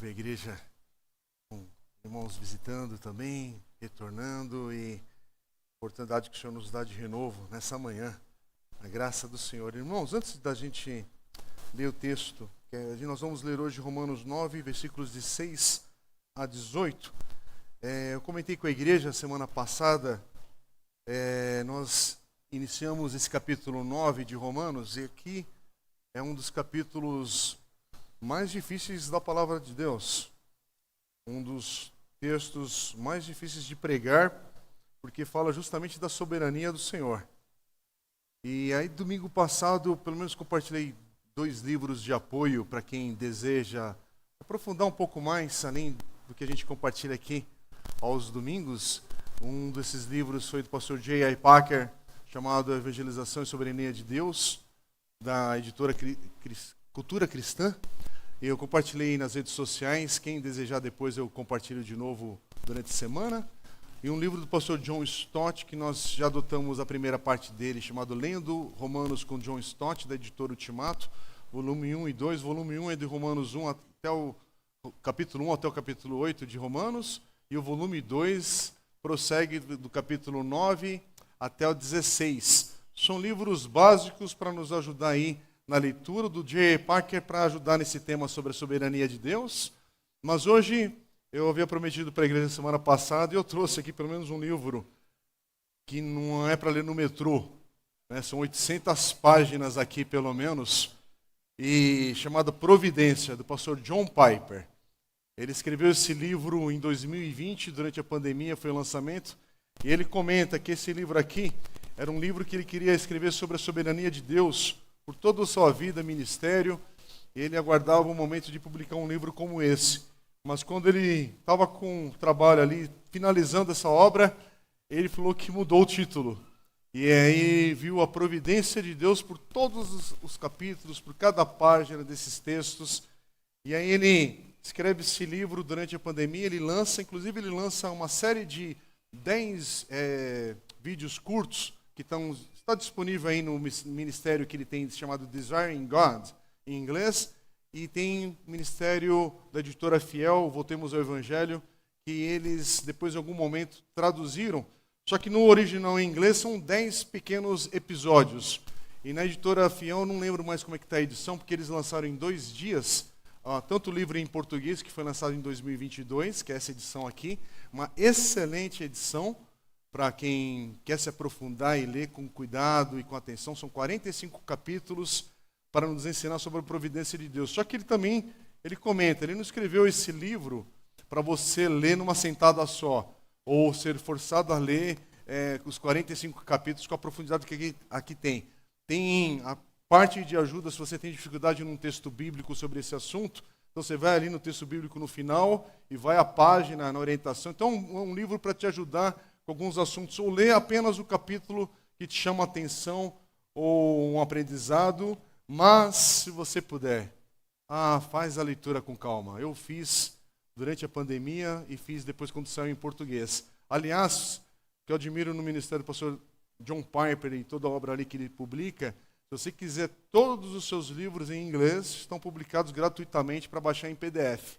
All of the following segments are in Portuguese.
ver a igreja com irmãos visitando também, retornando e a oportunidade que o Senhor nos dá de renovo nessa manhã. A graça do Senhor. Irmãos, antes da gente ler o texto, nós vamos ler hoje Romanos 9, versículos de 6 a 18. Eu comentei com a igreja semana passada, nós iniciamos esse capítulo 9 de Romanos, e aqui é um dos capítulos mais difíceis da palavra de Deus. Um dos textos mais difíceis de pregar, porque fala justamente da soberania do Senhor. E aí, domingo passado, pelo menos compartilhei 2 livros de apoio para quem deseja aprofundar um pouco mais, além do que a gente compartilha aqui aos domingos. Um desses livros foi do pastor J.I. Packer, chamado Evangelização e Soberania de Deus, da editora Cultura Cristã. Eu compartilhei nas redes sociais. Quem desejar depois eu compartilho de novo durante a semana. E um livro do pastor John Stott, que nós já adotamos a primeira parte dele, chamado Lendo Romanos com John Stott, da editora Ultimato, volume 1 e 2. Volume 1 é de Romanos 1 até o capítulo 1 até o capítulo 8 de Romanos, e o volume 2 prossegue do capítulo 9 até o 16. São livros básicos para nos ajudar aí na leitura do J.I. Packer, para ajudar nesse tema sobre a soberania de Deus. Mas hoje eu havia prometido para a igreja semana passada, e eu trouxe aqui pelo menos um livro que não é para ler no metrô, né? São 800 páginas aqui pelo menos, e chamado Providência, do pastor John Piper. Ele escreveu esse livro em 2020, durante a pandemia, foi o lançamento, e ele comenta que esse livro aqui era um livro que ele queria escrever sobre a soberania de Deus por toda a sua vida, ministério, e ele aguardava o momento de publicar um livro como esse. Mas quando ele estava com o trabalho ali, finalizando essa obra, ele falou que mudou o título. E aí viu a providência de Deus por todos os capítulos, por cada página desses textos. E aí ele escreve esse livro durante a pandemia, ele lança uma série de 10 vídeos curtos, que está disponível aí no ministério que ele tem, chamado Desiring God, em inglês. E tem o ministério da editora Fiel, Voltemos ao Evangelho, que eles, depois de algum momento, traduziram. Só que no original em inglês são 10 pequenos episódios. E na editora Fiel, eu não lembro mais como é que está a edição, porque eles lançaram em 2 dias, tanto o livro em português, que foi lançado em 2022, que é essa edição aqui, uma excelente edição para quem quer se aprofundar e ler com cuidado e com atenção. São 45 capítulos, para nos ensinar sobre a providência de Deus. Só que ele comenta, ele não escreveu esse livro para você ler numa sentada só, ou ser forçado a ler os 45 capítulos com a profundidade que aqui tem. Tem a parte de ajuda, se você tem dificuldade num texto bíblico sobre esse assunto, então você vai ali no texto bíblico no final e vai à página, na orientação. Então é um livro para te ajudar com alguns assuntos, ou ler apenas o capítulo que te chama a atenção, ou um aprendizado. Mas, se você puder, faz a leitura com calma. Eu fiz durante a pandemia e fiz depois quando saiu em português. Aliás, o que eu admiro no ministério do pastor John Piper e toda a obra ali que ele publica, se você quiser, todos os seus livros em inglês estão publicados gratuitamente para baixar em PDF.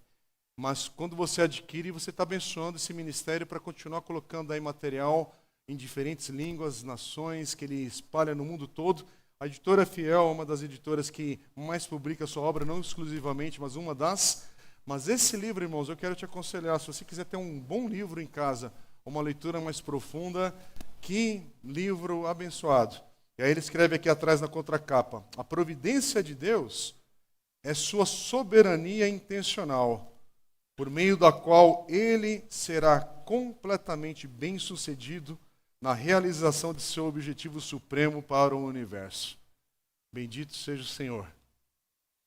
Mas quando você adquire, você está abençoando esse ministério para continuar colocando aí material em diferentes línguas, nações, que ele espalha no mundo todo. A editora Fiel é uma das editoras que mais publica a sua obra, não exclusivamente, mas uma das. Mas esse livro, irmãos, eu quero te aconselhar, se você quiser ter um bom livro em casa, uma leitura mais profunda, que livro abençoado. E aí ele escreve aqui atrás na contracapa: a providência de Deus é sua soberania intencional, por meio da qual ele será completamente bem-sucedido na realização de seu objetivo supremo para o universo. Bendito seja o Senhor.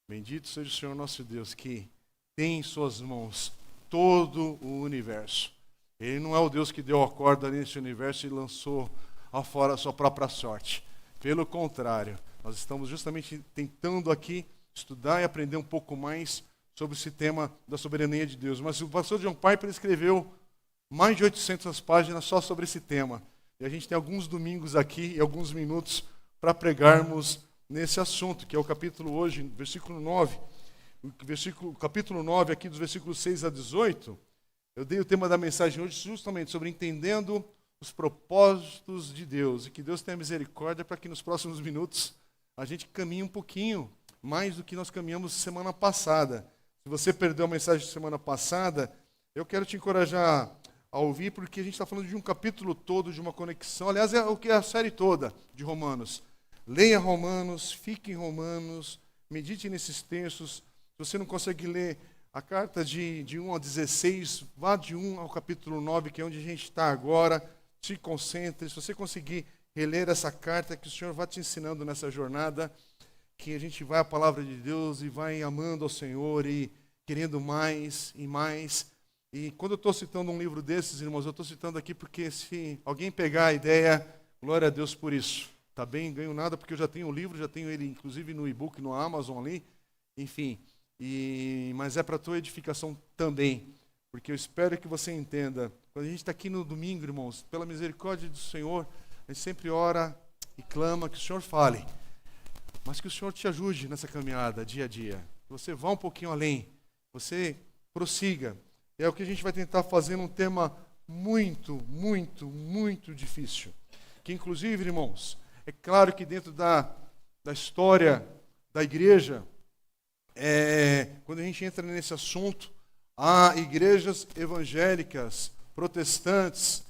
Bendito seja o Senhor nosso Deus, que tem em suas mãos todo o universo. Ele não é o Deus que deu a corda nesse universo e lançou afora a sua própria sorte. Pelo contrário, nós estamos justamente tentando aqui estudar e aprender um pouco mais sobre esse tema da soberania de Deus. Mas o pastor John Piper escreveu mais de 800 páginas só sobre esse tema. E a gente tem alguns domingos aqui e alguns minutos para pregarmos nesse assunto, que é o capítulo hoje, versículo 9. capítulo 9, aqui dos versículos 6 a 18, eu dei o tema da mensagem hoje justamente sobre entendendo os propósitos de Deus. E que Deus tenha misericórdia para que nos próximos minutos a gente caminhe um pouquinho mais do que nós caminhamos semana passada. Se você perdeu a mensagem de semana passada, eu quero te encorajar a ouvir, porque a gente está falando de um capítulo todo, de uma conexão. Aliás, é o que é a série toda de Romanos. Leia Romanos, fique em Romanos, medite nesses textos. Se você não consegue ler a carta de 1 a 16, vá de 1 ao capítulo 9, que é onde a gente está agora. Se concentre. Se você conseguir reler essa carta, que o Senhor vai te ensinando nessa jornada, que a gente vai à palavra de Deus e vai amando ao Senhor e querendo mais e mais. E quando eu estou citando um livro desses, irmãos, eu estou citando aqui porque se alguém pegar a ideia, glória a Deus por isso. Tá bem, ganho nada porque eu já tenho o livro, já tenho ele inclusive no e-book, no Amazon ali, enfim. Mas é para a tua edificação também, porque eu espero que você entenda. Quando a gente está aqui no domingo, irmãos, pela misericórdia do Senhor, a gente sempre ora e clama que o Senhor fale, mas que o Senhor te ajude nessa caminhada dia a dia. Que você vá um pouquinho além, você prossiga. É o que a gente vai tentar fazer num tema muito, muito, muito difícil. Que inclusive, irmãos, é claro que dentro da história da igreja, quando a gente entra nesse assunto, há igrejas evangélicas, protestantes,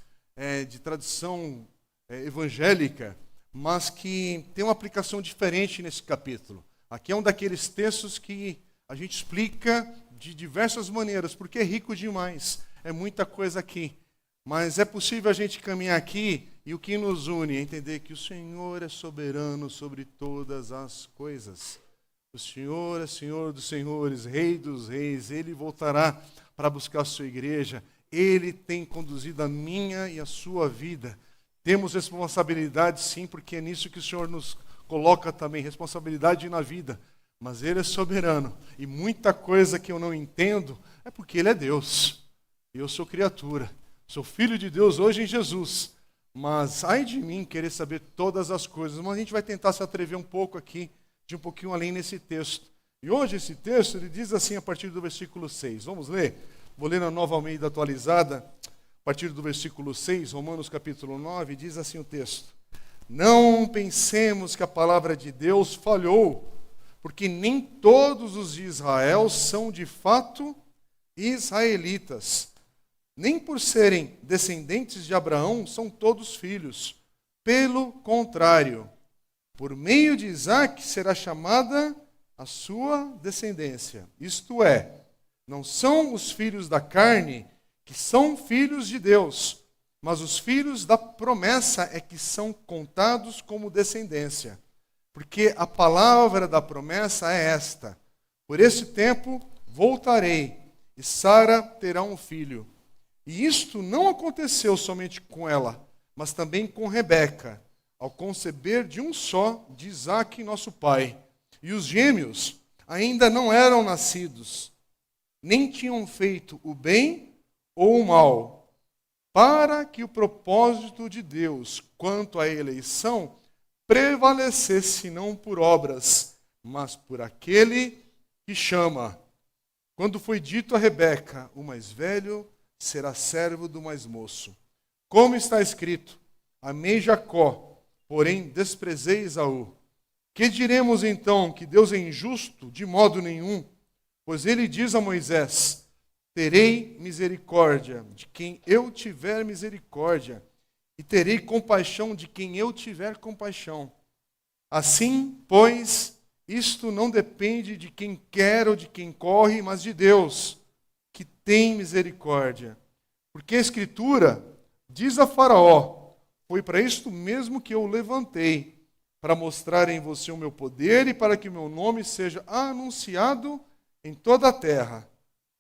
de tradição evangélica, mas que tem uma aplicação diferente nesse capítulo. Aqui é um daqueles textos que a gente explica de diversas maneiras, porque é rico demais, é muita coisa aqui. Mas é possível a gente caminhar aqui e o que nos une é entender que o Senhor é soberano sobre todas as coisas. O Senhor é Senhor dos senhores, Rei dos reis, Ele voltará para buscar a sua igreja. Ele tem conduzido a minha e a sua vida. Temos responsabilidade, sim, porque é nisso que o Senhor nos coloca também, responsabilidade na vida. Mas Ele é soberano. E muita coisa que eu não entendo é porque Ele é Deus. E eu sou criatura. Sou filho de Deus hoje em Jesus. Mas ai de mim querer saber todas as coisas. Mas a gente vai tentar se atrever um pouco aqui, de um pouquinho além nesse texto. E hoje esse texto, ele diz assim a partir do versículo 6. Vamos ler? Vou ler na Nova Almeida atualizada, a partir do versículo 6, Romanos capítulo 9, diz assim o texto. Não pensemos que a palavra de Deus falhou, porque nem todos os de Israel são de fato israelitas. Nem por serem descendentes de Abraão são todos filhos. Pelo contrário, por meio de Isaque será chamada a sua descendência. Isto é, não são os filhos da carne que são filhos de Deus, mas os filhos da promessa é que são contados como descendência. Porque a palavra da promessa é esta: por esse tempo voltarei, e Sara terá um filho. E isto não aconteceu somente com ela, mas também com Rebeca, ao conceber de um só de Isaque, nosso pai. E os gêmeos ainda não eram nascidos, nem tinham feito o bem ou o mal, para que o propósito de Deus quanto à eleição prevalecesse não por obras, mas por aquele que chama. Quando foi dito a Rebeca, o mais velho será servo do mais moço. Como está escrito, amei Jacó, porém desprezei Esaú. Que diremos então, que Deus é injusto? De modo nenhum. Pois ele diz a Moisés, terei misericórdia de quem eu tiver misericórdia, e terei compaixão de quem eu tiver compaixão. Assim, pois, isto não depende de quem quer ou de quem corre, mas de Deus, que tem misericórdia. Porque a Escritura diz a Faraó, foi para isto mesmo que eu o levantei, para mostrar em você o meu poder e para que o meu nome seja anunciado em toda a terra.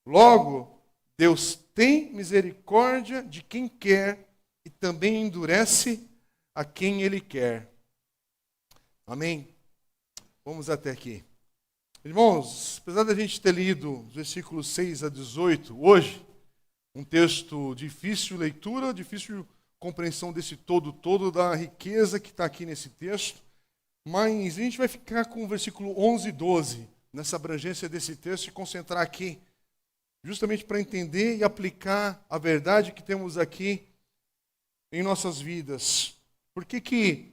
Logo, Deus tem misericórdia de quem quer e também endurece a quem Ele quer. Amém? Vamos até aqui. Irmãos, apesar da gente ter lido os versículos 6 a 18 hoje, um texto difícil leitura, difícil compreensão desse todo da riqueza que está aqui nesse texto, mas a gente vai ficar com o versículo 11 e 12 nessa abrangência desse texto e concentrar aqui, justamente para entender e aplicar a verdade que temos aqui em nossas vidas. Por que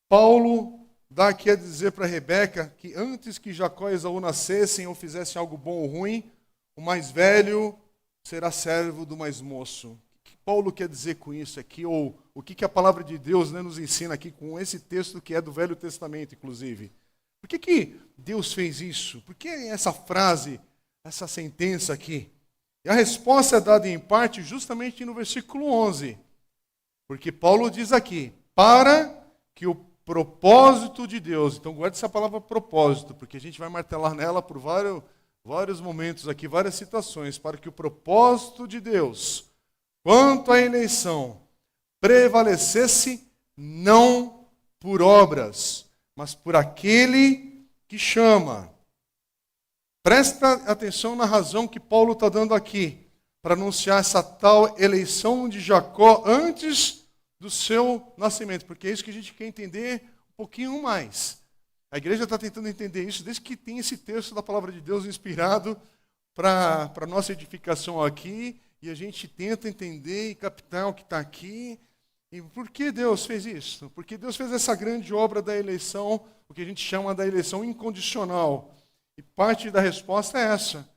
Paulo dá aqui a dizer para Rebeca que antes que Jacó e Esaú nascessem ou fizessem algo bom ou ruim, o mais velho será servo do mais moço? O que Paulo quer dizer com isso aqui? Ou o que a palavra de Deus, né, nos ensina aqui com esse texto que é do Velho Testamento, inclusive? Por que Deus fez isso? Por que essa frase, essa sentença aqui? E a resposta é dada em parte justamente no versículo 11. Porque Paulo diz aqui, para que o propósito de Deus, então guarde essa palavra propósito, porque a gente vai martelar nela por vários momentos aqui, várias citações, para que o propósito de Deus, quanto à eleição, prevalecesse não por obras, mas por aquele que chama. Presta atenção na razão que Paulo está dando aqui, para anunciar essa tal eleição de Jacó antes do seu nascimento, porque é isso que a gente quer entender um pouquinho mais. A igreja está tentando entender isso desde que tem esse texto da palavra de Deus inspirado para a nossa edificação aqui, e a gente tenta entender e captar o que está aqui. E por que Deus fez isso? Porque Deus fez essa grande obra da eleição, o que a gente chama da eleição incondicional. E parte da resposta é essa.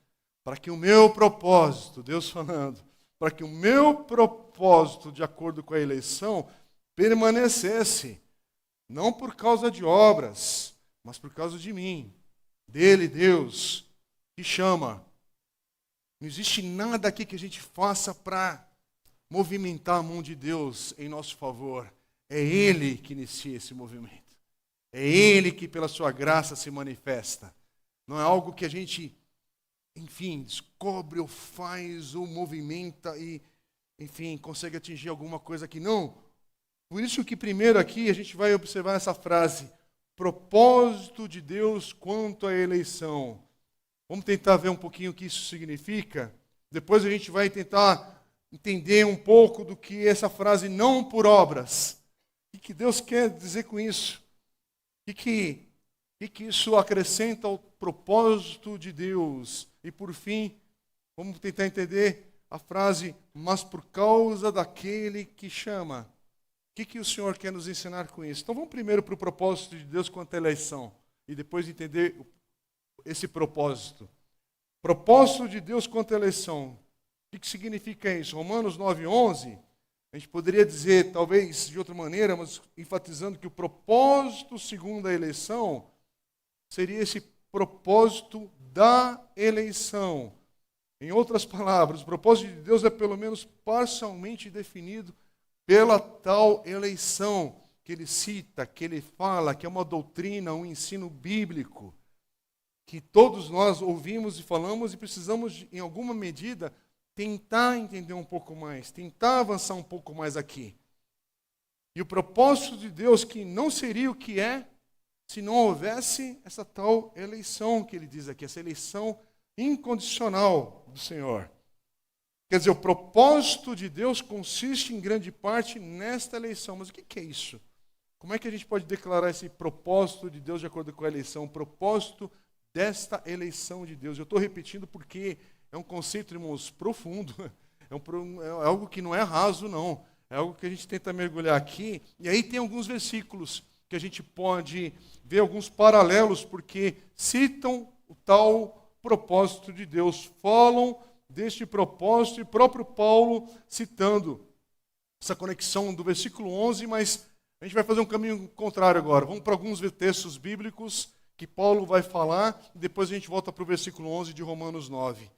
Para que o meu propósito, Deus falando, para que o meu propósito, de acordo com a eleição, permanecesse, não por causa de obras, mas por causa de mim, dele, Deus, que chama. Não existe nada aqui que a gente faça para movimentar a mão de Deus em nosso favor. É Ele que inicia esse movimento. É Ele que, pela sua graça, se manifesta. Não é algo que a gente, enfim, descobre ou faz ou movimenta e, enfim, consegue atingir alguma coisa aqui. Não. Por isso que primeiro aqui a gente vai observar essa frase, propósito de Deus quanto à eleição. Vamos tentar ver um pouquinho o que isso significa. Depois a gente vai tentar entender um pouco do que essa frase não por obras. O que Deus quer dizer com isso? O que isso acrescenta ao propósito de Deus? E por fim, vamos tentar entender a frase, mas por causa daquele que chama. O que o Senhor quer nos ensinar com isso? Então vamos primeiro para o propósito de Deus quanto à eleição. E depois entender esse propósito. Propósito de Deus quanto à eleição. O que significa isso? Romanos 9:11, a gente poderia dizer, talvez de outra maneira, mas enfatizando que o propósito segundo a eleição seria esse propósito da eleição. Em outras palavras, o propósito de Deus é pelo menos parcialmente definido pela tal eleição que ele cita, que ele fala, que é uma doutrina, um ensino bíblico, que todos nós ouvimos e falamos e precisamos, em alguma medida, tentar entender um pouco mais, tentar avançar um pouco mais aqui. E o propósito de Deus que não seria o que é se não houvesse essa tal eleição que ele diz aqui, essa eleição incondicional do Senhor. Quer dizer, o propósito de Deus consiste em grande parte nesta eleição. Mas o que é isso? Como é que a gente pode declarar esse propósito de Deus de acordo com a eleição? O propósito desta eleição de Deus. Eu estou repetindo porque é um conceito, irmãos, profundo. É algo que não é raso, não. É algo que a gente tenta mergulhar aqui. E aí tem alguns versículos que a gente pode ver alguns paralelos, porque citam o tal propósito de Deus. Falam deste propósito, e próprio Paulo citando essa conexão do versículo 11, mas a gente vai fazer um caminho contrário agora. Vamos para alguns textos bíblicos que Paulo vai falar, e depois a gente volta para o versículo 11 de Romanos 9.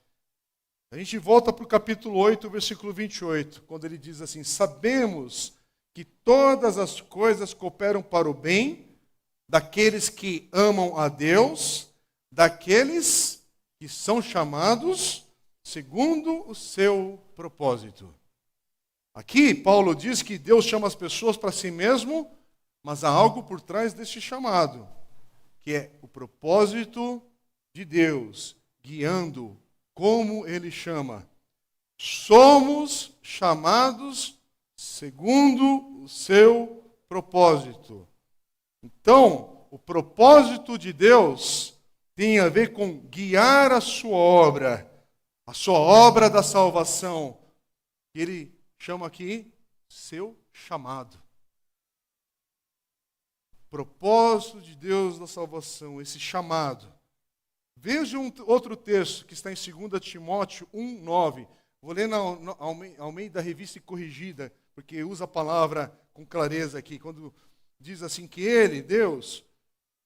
A gente volta para o capítulo 8, versículo 28, quando ele diz assim, sabemos que todas as coisas cooperam para o bem daqueles que amam a Deus, daqueles que são chamados segundo o seu propósito. Aqui, Paulo diz que Deus chama as pessoas para si mesmo, mas há algo por trás deste chamado, que é o propósito de Deus, guiando como Ele chama. Somos chamados segundo o seu propósito. Então, o propósito de Deus tem a ver com guiar a sua obra da salvação. E ele chama aqui seu chamado. Propósito de Deus da salvação, esse chamado. Veja outro texto que está em 2 Timóteo 1:9. Vou ler ao meio da Revista e Corrigida, porque usa a palavra com clareza aqui, quando diz assim que ele, Deus,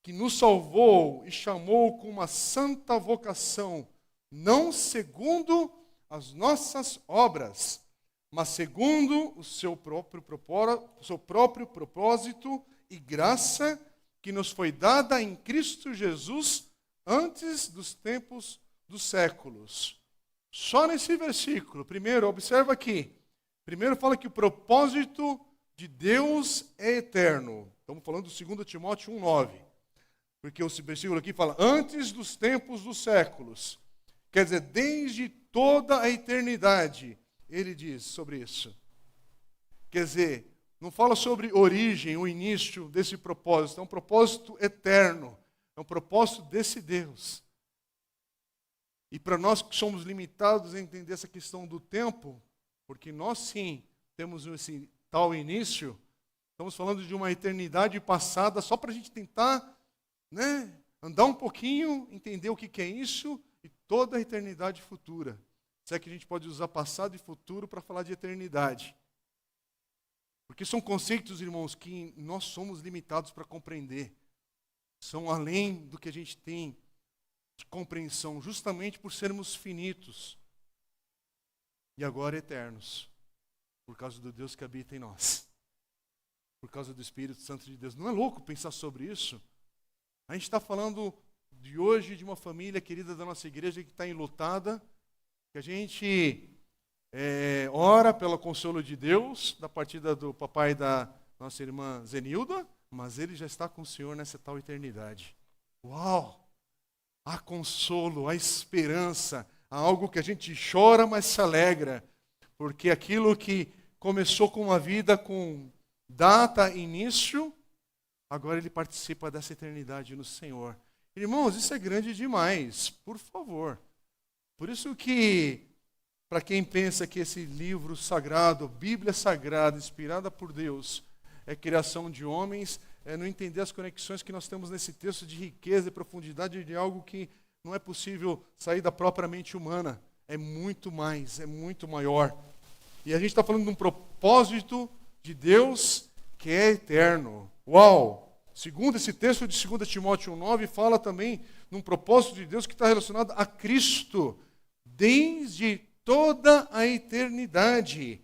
que nos salvou e chamou com uma santa vocação, não segundo as nossas obras, mas segundo o seu próprio propósito e graça que nos foi dada em Cristo Jesus antes dos tempos dos séculos. Só nesse versículo, primeiro, observa aqui. Primeiro fala que o propósito de Deus é eterno. Estamos falando do 2 Timóteo 1:9. Porque o versículo aqui fala, antes dos tempos dos séculos. Quer dizer, desde toda a eternidade, ele diz sobre isso. Quer dizer, não fala sobre origem, o início desse propósito. É um propósito eterno. É um propósito desse Deus. E para nós que somos limitados a entender essa questão do tempo, porque nós sim temos esse tal início, estamos falando de uma eternidade passada só para a gente tentar, andar um pouquinho, entender o que é isso e toda a eternidade futura. Se é que a gente pode usar passado e futuro para falar de eternidade. Porque são conceitos, irmãos, que nós somos limitados para compreender. São além do que a gente tem de compreensão, justamente por sermos finitos e agora eternos, por causa do Deus que habita em nós, por causa do Espírito Santo de Deus. Não é louco pensar sobre isso? A gente está falando de hoje de uma família querida da nossa igreja que está enlutada, que a gente ora pelo consolo de Deus, da partida do papai e da nossa irmã Zenilda, mas ele já está com o Senhor nessa tal eternidade. Uau! Há consolo, há esperança, há algo que a gente chora, mas se alegra, porque aquilo que começou com uma vida com data, início, agora ele participa dessa eternidade no Senhor. Irmãos, isso é grande demais, por favor. Por isso que, para quem pensa que esse livro sagrado, Bíblia Sagrada, inspirada por Deus, é criação de homens, não entender as conexões que nós temos nesse texto de riqueza e profundidade de algo que não é possível sair da própria mente humana. É muito mais, é muito maior. E a gente está falando de um propósito de Deus que é eterno. Uau! Segundo esse texto de 2 Timóteo 1:9, fala também de um propósito de Deus que está relacionado a Cristo, desde toda a eternidade.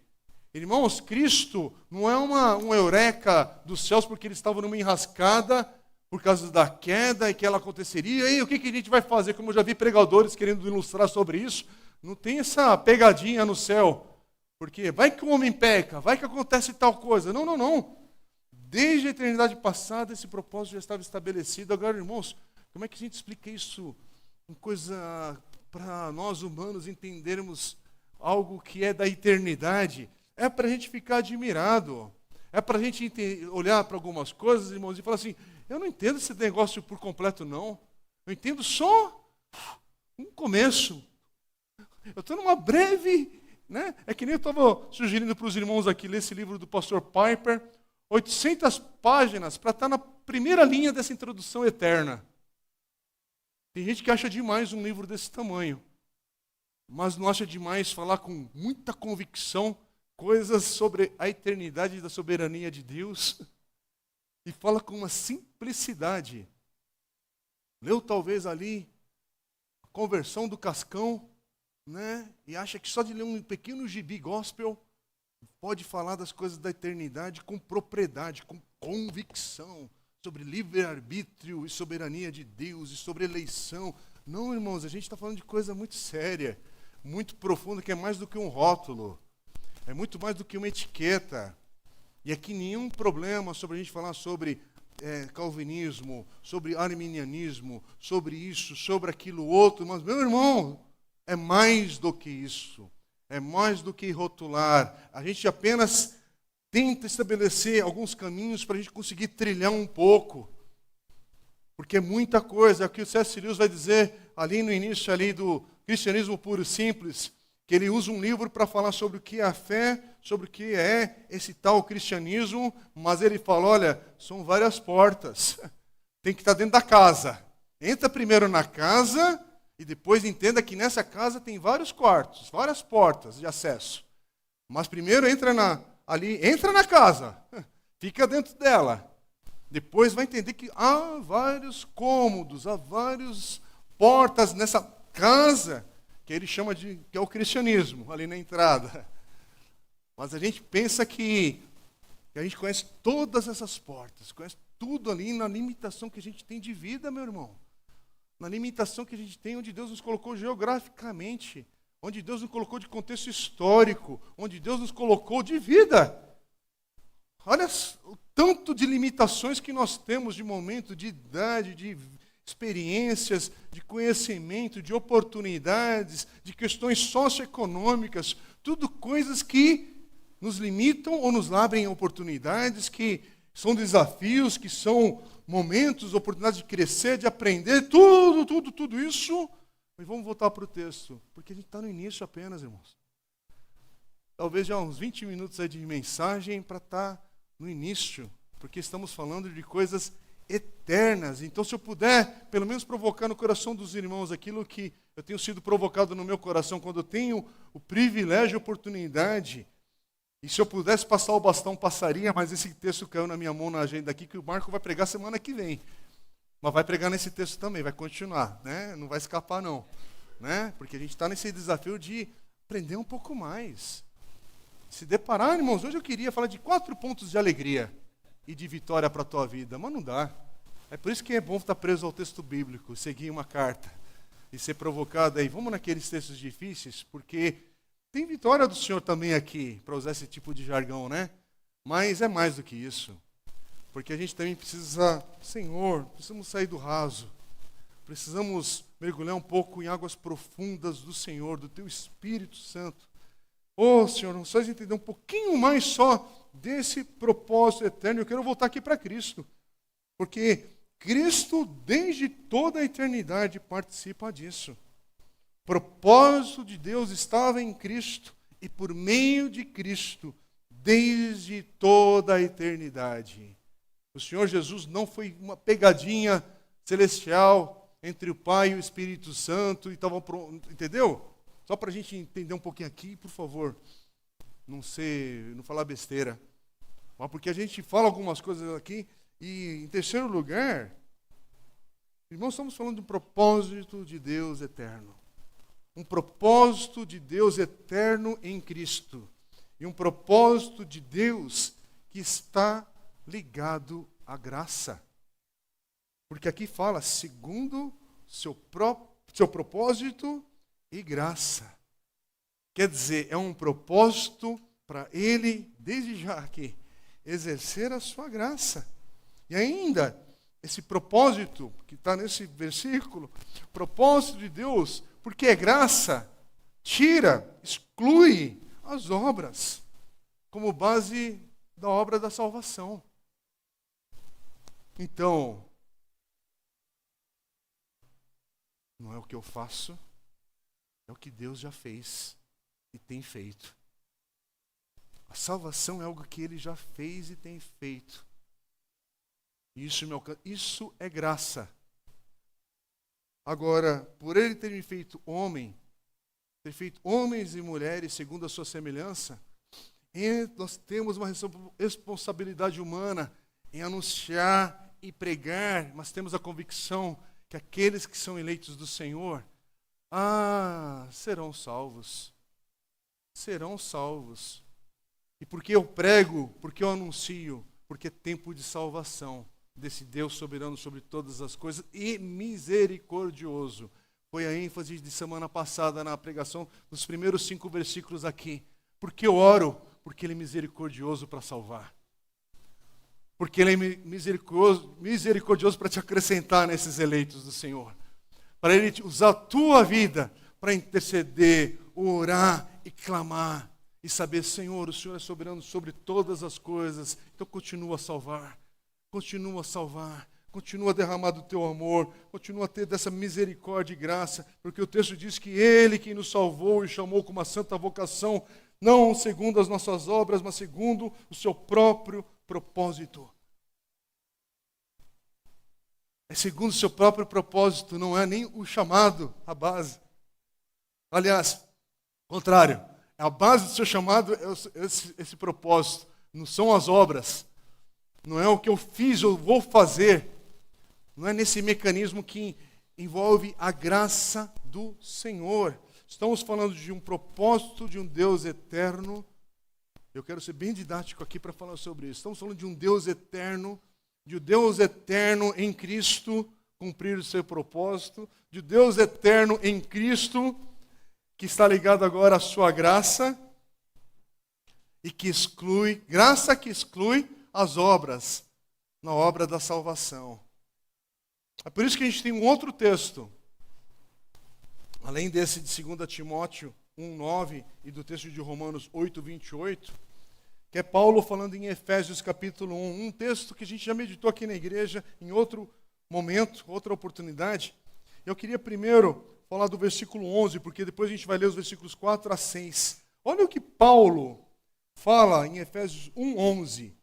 Irmãos, Cristo não é um eureka dos céus porque ele estava numa enrascada por causa da queda e que ela aconteceria. E o que a gente vai fazer? Como eu já vi pregadores querendo ilustrar sobre isso, não tem essa pegadinha no céu. Porque vai que o homem peca, vai que acontece tal coisa. Não. Desde a eternidade passada, esse propósito já estava estabelecido. Agora, irmãos, como é que a gente explica isso? Uma coisa para nós humanos entendermos algo que é da eternidade. É para a gente ficar admirado. É para a gente olhar para algumas coisas, irmãos, e falar assim, eu não entendo esse negócio por completo, não. Eu entendo só um começo. Eu estou numa breve... É que nem eu estava sugerindo para os irmãos aqui ler esse livro do pastor Piper, 800 páginas para estar na primeira linha dessa introdução eterna. Tem gente que acha demais um livro desse tamanho, mas não acha demais falar com muita convicção coisas sobre a eternidade e da soberania de Deus, e fala com uma simplicidade. Leu talvez ali a conversão do Cascão, e acha que só de ler um pequeno gibi gospel pode falar das coisas da eternidade com propriedade, com convicção, sobre livre-arbítrio e soberania de Deus e sobre eleição. Não, irmãos, a gente está falando de coisa muito séria, muito profunda, que é mais do que um rótulo, é muito mais do que uma etiqueta. E aqui nenhum problema sobre a gente falar sobre calvinismo, sobre arminianismo, sobre isso, sobre aquilo outro, mas, meu irmão, é mais do que isso. É mais do que rotular. A gente apenas tenta estabelecer alguns caminhos para a gente conseguir trilhar um pouco. Porque é muita coisa, é o que o C.S. Lewis vai dizer ali no início ali do Cristianismo Puro e Simples, que ele usa um livro para falar sobre o que é a fé, sobre o que é esse tal cristianismo, mas ele fala, olha, são várias portas, tem que estar dentro da casa. Entra primeiro na casa e depois entenda que nessa casa tem vários quartos, várias portas de acesso. Mas primeiro entra na casa, fica dentro dela. Depois vai entender que há vários cômodos, há várias portas nessa casa, que ele chama de que é o cristianismo, ali na entrada. Mas a gente pensa que a gente conhece todas essas portas, conhece tudo ali na limitação que a gente tem de vida, meu irmão. Na limitação que a gente tem, onde Deus nos colocou geograficamente, onde Deus nos colocou de contexto histórico, onde Deus nos colocou de vida. Olha o tanto de limitações que nós temos de momento, de idade, de experiências, de conhecimento, de oportunidades, de questões socioeconômicas, tudo coisas que nos limitam ou nos abrem oportunidades, que são desafios, que são momentos, oportunidades de crescer, de aprender, tudo isso. Mas vamos voltar para o texto, porque a gente está no início apenas, irmãos. Talvez já uns 20 minutos aí de mensagem para estar no início, porque estamos falando de coisas eternas. Então, se eu puder, pelo menos provocar no coração dos irmãos aquilo que eu tenho sido provocado no meu coração, quando eu tenho o privilégio e a oportunidade, e se eu pudesse passar o bastão, passaria, mas esse texto caiu na minha mão na agenda aqui, que o Marco vai pregar semana que vem. Mas vai pregar nesse texto também, vai continuar, né? Não vai escapar não, né? Porque a gente está nesse desafio de aprender um pouco mais. Se deparar, irmãos, hoje eu queria falar de 4 pontos de alegria e de vitória para a tua vida, mas não dá. É por isso que é bom estar preso ao texto bíblico, seguir uma carta e ser provocado aí. Vamos naqueles textos difíceis, porque tem vitória do Senhor também aqui, para usar esse tipo de jargão, né? Mas é mais do que isso. Porque a gente também precisa, Senhor, precisamos sair do raso. Precisamos mergulhar um pouco em águas profundas do Senhor, do Teu Espírito Santo. Oh, Senhor, nos faz entender um pouquinho mais só desse propósito eterno. Eu quero voltar aqui para Cristo. Porque Cristo, desde toda a eternidade, participa disso. O propósito de Deus estava em Cristo e por meio de Cristo, desde toda a eternidade. O Senhor Jesus não foi uma pegadinha celestial entre o Pai e o Espírito Santo e estava pronto, entendeu? Só para a gente entender um pouquinho aqui, por favor, não falar besteira. Mas porque a gente fala algumas coisas aqui e, em terceiro lugar, irmãos, estamos falando de um propósito de Deus eterno. Um propósito de Deus eterno em Cristo. E um propósito de Deus que está ligado à graça. Porque aqui fala, segundo seu propósito e graça. Quer dizer, é um propósito para Ele, desde já aqui, exercer a sua graça. E ainda, esse propósito, que está nesse versículo, propósito de Deus, porque é graça, exclui as obras, como base da obra da salvação. Então, não é o que eu faço, é o que Deus já fez e tem feito. A salvação é algo que Ele já fez e tem feito. Isso é graça. Agora, por Ele ter me feito homem, ter feito homens e mulheres segundo a sua semelhança, nós temos uma responsabilidade humana em anunciar e pregar, mas temos a convicção que aqueles que são eleitos do Senhor, serão salvos. Serão salvos. E porque eu prego, porque eu anuncio, porque é tempo de salvação desse Deus soberano sobre todas as coisas e misericordioso. Foi a ênfase de semana passada na pregação dos primeiros 5 versículos aqui. Porque eu oro, porque Ele é misericordioso para salvar. Porque Ele é misericordioso para te acrescentar nesses eleitos do Senhor. Para Ele usar a tua vida para interceder, orar e clamar. E saber, Senhor, o Senhor é soberano sobre todas as coisas. Então continua a salvar. Continua a salvar. Continua a derramar do teu amor, continua a ter dessa misericórdia e graça, porque o texto diz que Ele que nos salvou e chamou com uma santa vocação, não segundo as nossas obras, mas segundo o seu próprio propósito. É segundo o seu próprio propósito, não é nem o chamado, a base. Aliás, contrário, a base do seu chamado é esse propósito, não são as obras, não é o que eu fiz ou vou fazer, não é nesse mecanismo que envolve a graça do Senhor. Estamos falando de um propósito de um Deus eterno. Eu quero ser bem didático aqui para falar sobre isso. Estamos falando de um Deus eterno, de um Deus eterno em Cristo cumprir o seu propósito, de Deus eterno em Cristo que está ligado agora à sua graça e que exclui, graça que exclui as obras, na obra da salvação. É por isso que a gente tem um outro texto, além desse de 2 Timóteo 1:9 e do texto de Romanos 8:28, que é Paulo falando em Efésios capítulo 1, um texto que a gente já meditou aqui na igreja em outro momento, outra oportunidade. Eu queria primeiro falar do versículo 11, porque depois a gente vai ler os versículos 4 a 6. Olha o que Paulo fala em Efésios 1:11.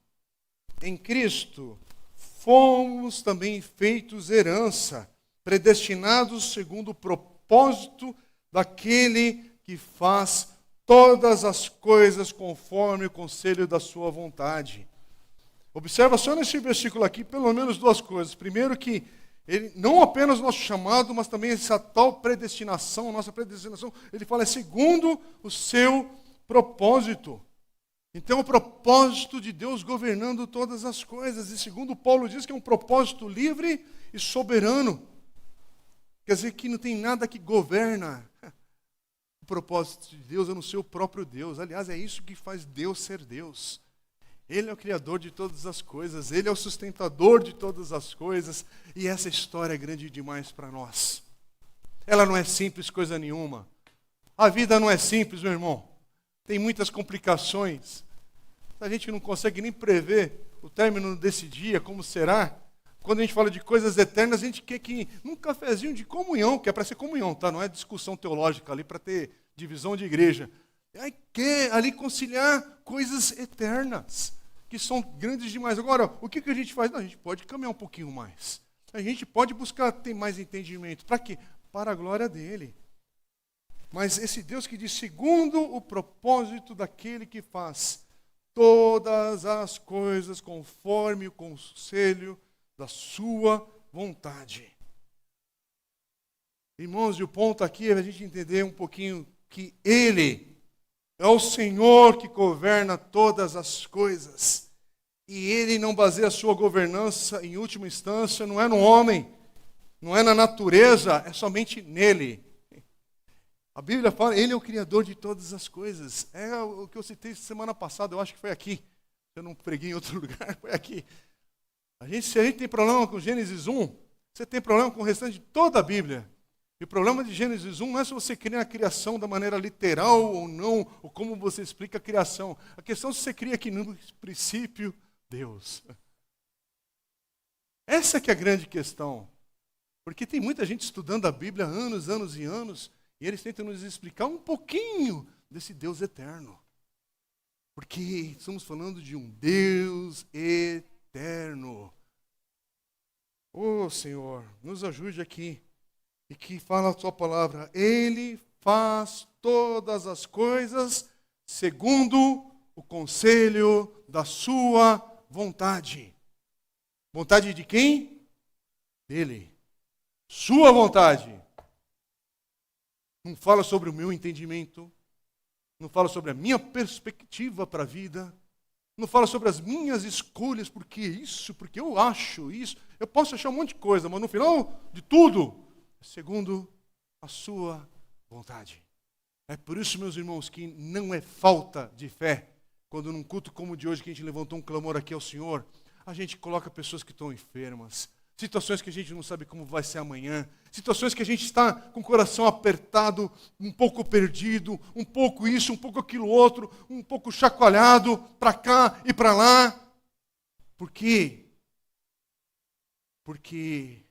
Em Cristo fomos também feitos herança, predestinados segundo o propósito daquele que faz todas as coisas conforme o conselho da sua vontade. Observa só nesse versículo aqui pelo menos duas coisas. Primeiro que ele não apenas o nosso chamado, mas também essa tal predestinação, nossa predestinação, ele fala é segundo o seu propósito. Então, o propósito de Deus governando todas as coisas. E segundo Paulo diz que é um propósito livre e soberano. Quer dizer que não tem nada que governa o propósito de Deus, a não ser o próprio Deus. Aliás, é isso que faz Deus ser Deus. Ele é o Criador de todas as coisas. Ele é o sustentador de todas as coisas. E essa história é grande demais para nós. Ela não é simples coisa nenhuma. A vida não é simples, meu irmão. Tem muitas complicações. A gente não consegue nem prever o término desse dia, como será. Quando a gente fala de coisas eternas, a gente quer que num cafezinho de comunhão, que é para ser comunhão, tá? Não é discussão teológica ali para ter divisão de igreja. Aí quer ali conciliar coisas eternas, que são grandes demais. Agora, o que a gente faz? Não, a gente pode caminhar um pouquinho mais. A gente pode buscar ter mais entendimento. Para quê? Para a glória dele. Mas esse Deus que diz, segundo o propósito daquele que faz todas as coisas conforme o conselho da sua vontade. Irmãos, e o ponto aqui é a gente entender um pouquinho que Ele é o Senhor que governa todas as coisas. E Ele não baseia a sua governança, em última instância, não é no homem, não é na natureza, é somente nele. A Bíblia fala, Ele é o Criador de todas as coisas. É o que eu citei semana passada, eu acho que foi aqui. Eu não preguei em outro lugar, foi aqui. Se a gente tem problema com Gênesis 1, você tem problema com o restante de toda a Bíblia. E o problema de Gênesis 1 não é se você cria a criação da maneira literal ou não, ou como você explica a criação. A questão é se você cria aqui no princípio Deus. Essa que é a grande questão. Porque tem muita gente estudando a Bíblia há anos, anos e anos, e eles tentam nos explicar um pouquinho desse Deus eterno. Porque estamos falando de um Deus eterno. Senhor, nos ajude aqui. E que fala a sua palavra. Ele faz todas as coisas segundo o conselho da sua vontade. Vontade de quem? Dele. Sua vontade. Não fala sobre o meu entendimento. Não fala sobre a minha perspectiva para a vida. Não fala sobre as minhas escolhas, porque isso, porque eu acho isso. Eu posso achar um monte de coisa, mas no final de tudo, segundo a sua vontade. É por isso, meus irmãos, que não é falta de fé. Quando num culto como o de hoje, que a gente levantou um clamor aqui ao Senhor, a gente coloca pessoas que estão enfermas, situações que a gente não sabe como vai ser amanhã, situações que a gente está com o coração apertado, um pouco perdido, um pouco isso, um pouco aquilo outro, um pouco chacoalhado para cá e para lá. Por quê? porque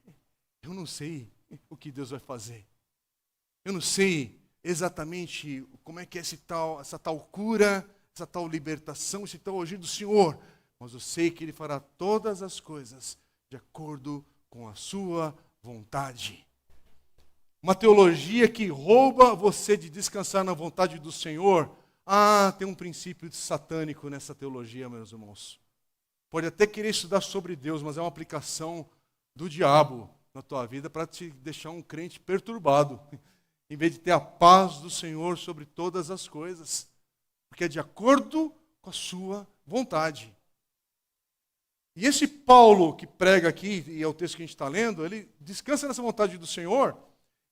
eu não sei o que Deus vai fazer. Eu não sei exatamente como é que é essa tal cura, essa tal libertação, esse tal agir do Senhor. Mas eu sei que Ele fará todas as coisas de acordo com a sua vontade. Uma teologia que rouba você de descansar na vontade do Senhor. Tem um princípio satânico nessa teologia, meus irmãos. Pode até querer estudar sobre Deus, mas é uma aplicação do diabo na tua vida para te deixar um crente perturbado, em vez de ter a paz do Senhor sobre todas as coisas, porque é de acordo com a sua vontade. E esse Paulo que prega aqui, e é o texto que a gente está lendo, ele descansa nessa vontade do Senhor,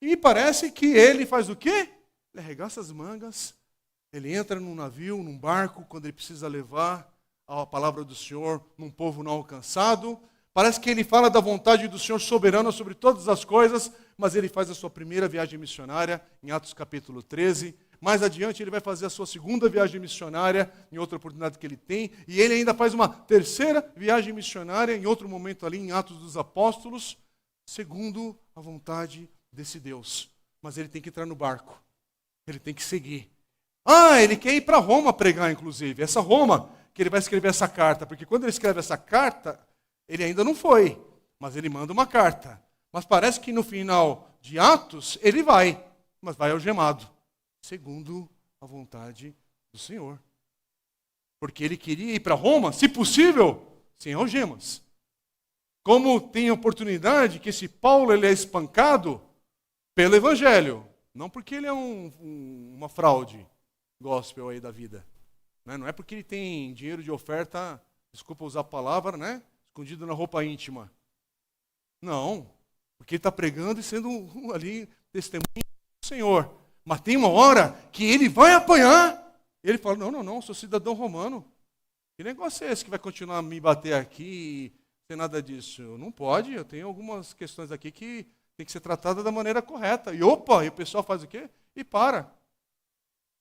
e me parece que ele faz o quê? Ele arregaça as mangas, ele entra num navio, num barco, quando ele precisa levar a palavra do Senhor num povo não alcançado. Parece que ele fala da vontade do Senhor soberana sobre todas as coisas, mas ele faz a sua primeira viagem missionária em Atos capítulo 13. Mais adiante ele vai fazer a sua segunda viagem missionária em outra oportunidade que ele tem. E ele ainda faz uma terceira viagem missionária em outro momento ali em Atos dos Apóstolos, segundo a vontade desse Deus. Mas ele tem que entrar no barco. Ele tem que seguir. Ele quer ir para Roma pregar, inclusive. Essa Roma que ele vai escrever essa carta. Porque quando ele escreve essa carta, ele ainda não foi, mas ele manda uma carta. Mas parece que no final de Atos, ele vai, mas vai algemado, segundo a vontade do Senhor. Porque ele queria ir para Roma, se possível, sem algemas. Como tem a oportunidade que esse Paulo ele é espancado pelo Evangelho. Não porque ele é uma fraude gospel aí da vida. Não é porque ele tem dinheiro de oferta, desculpa usar a palavra, escondido na roupa íntima. Não, porque ele está pregando e sendo ali testemunho do Senhor. Mas tem uma hora que ele vai apanhar. Ele fala, não, sou cidadão romano. Que negócio é esse que vai continuar a me bater aqui sem nada disso? Não pode, eu tenho algumas questões aqui que tem que ser tratada da maneira correta. E o pessoal faz o quê? E para.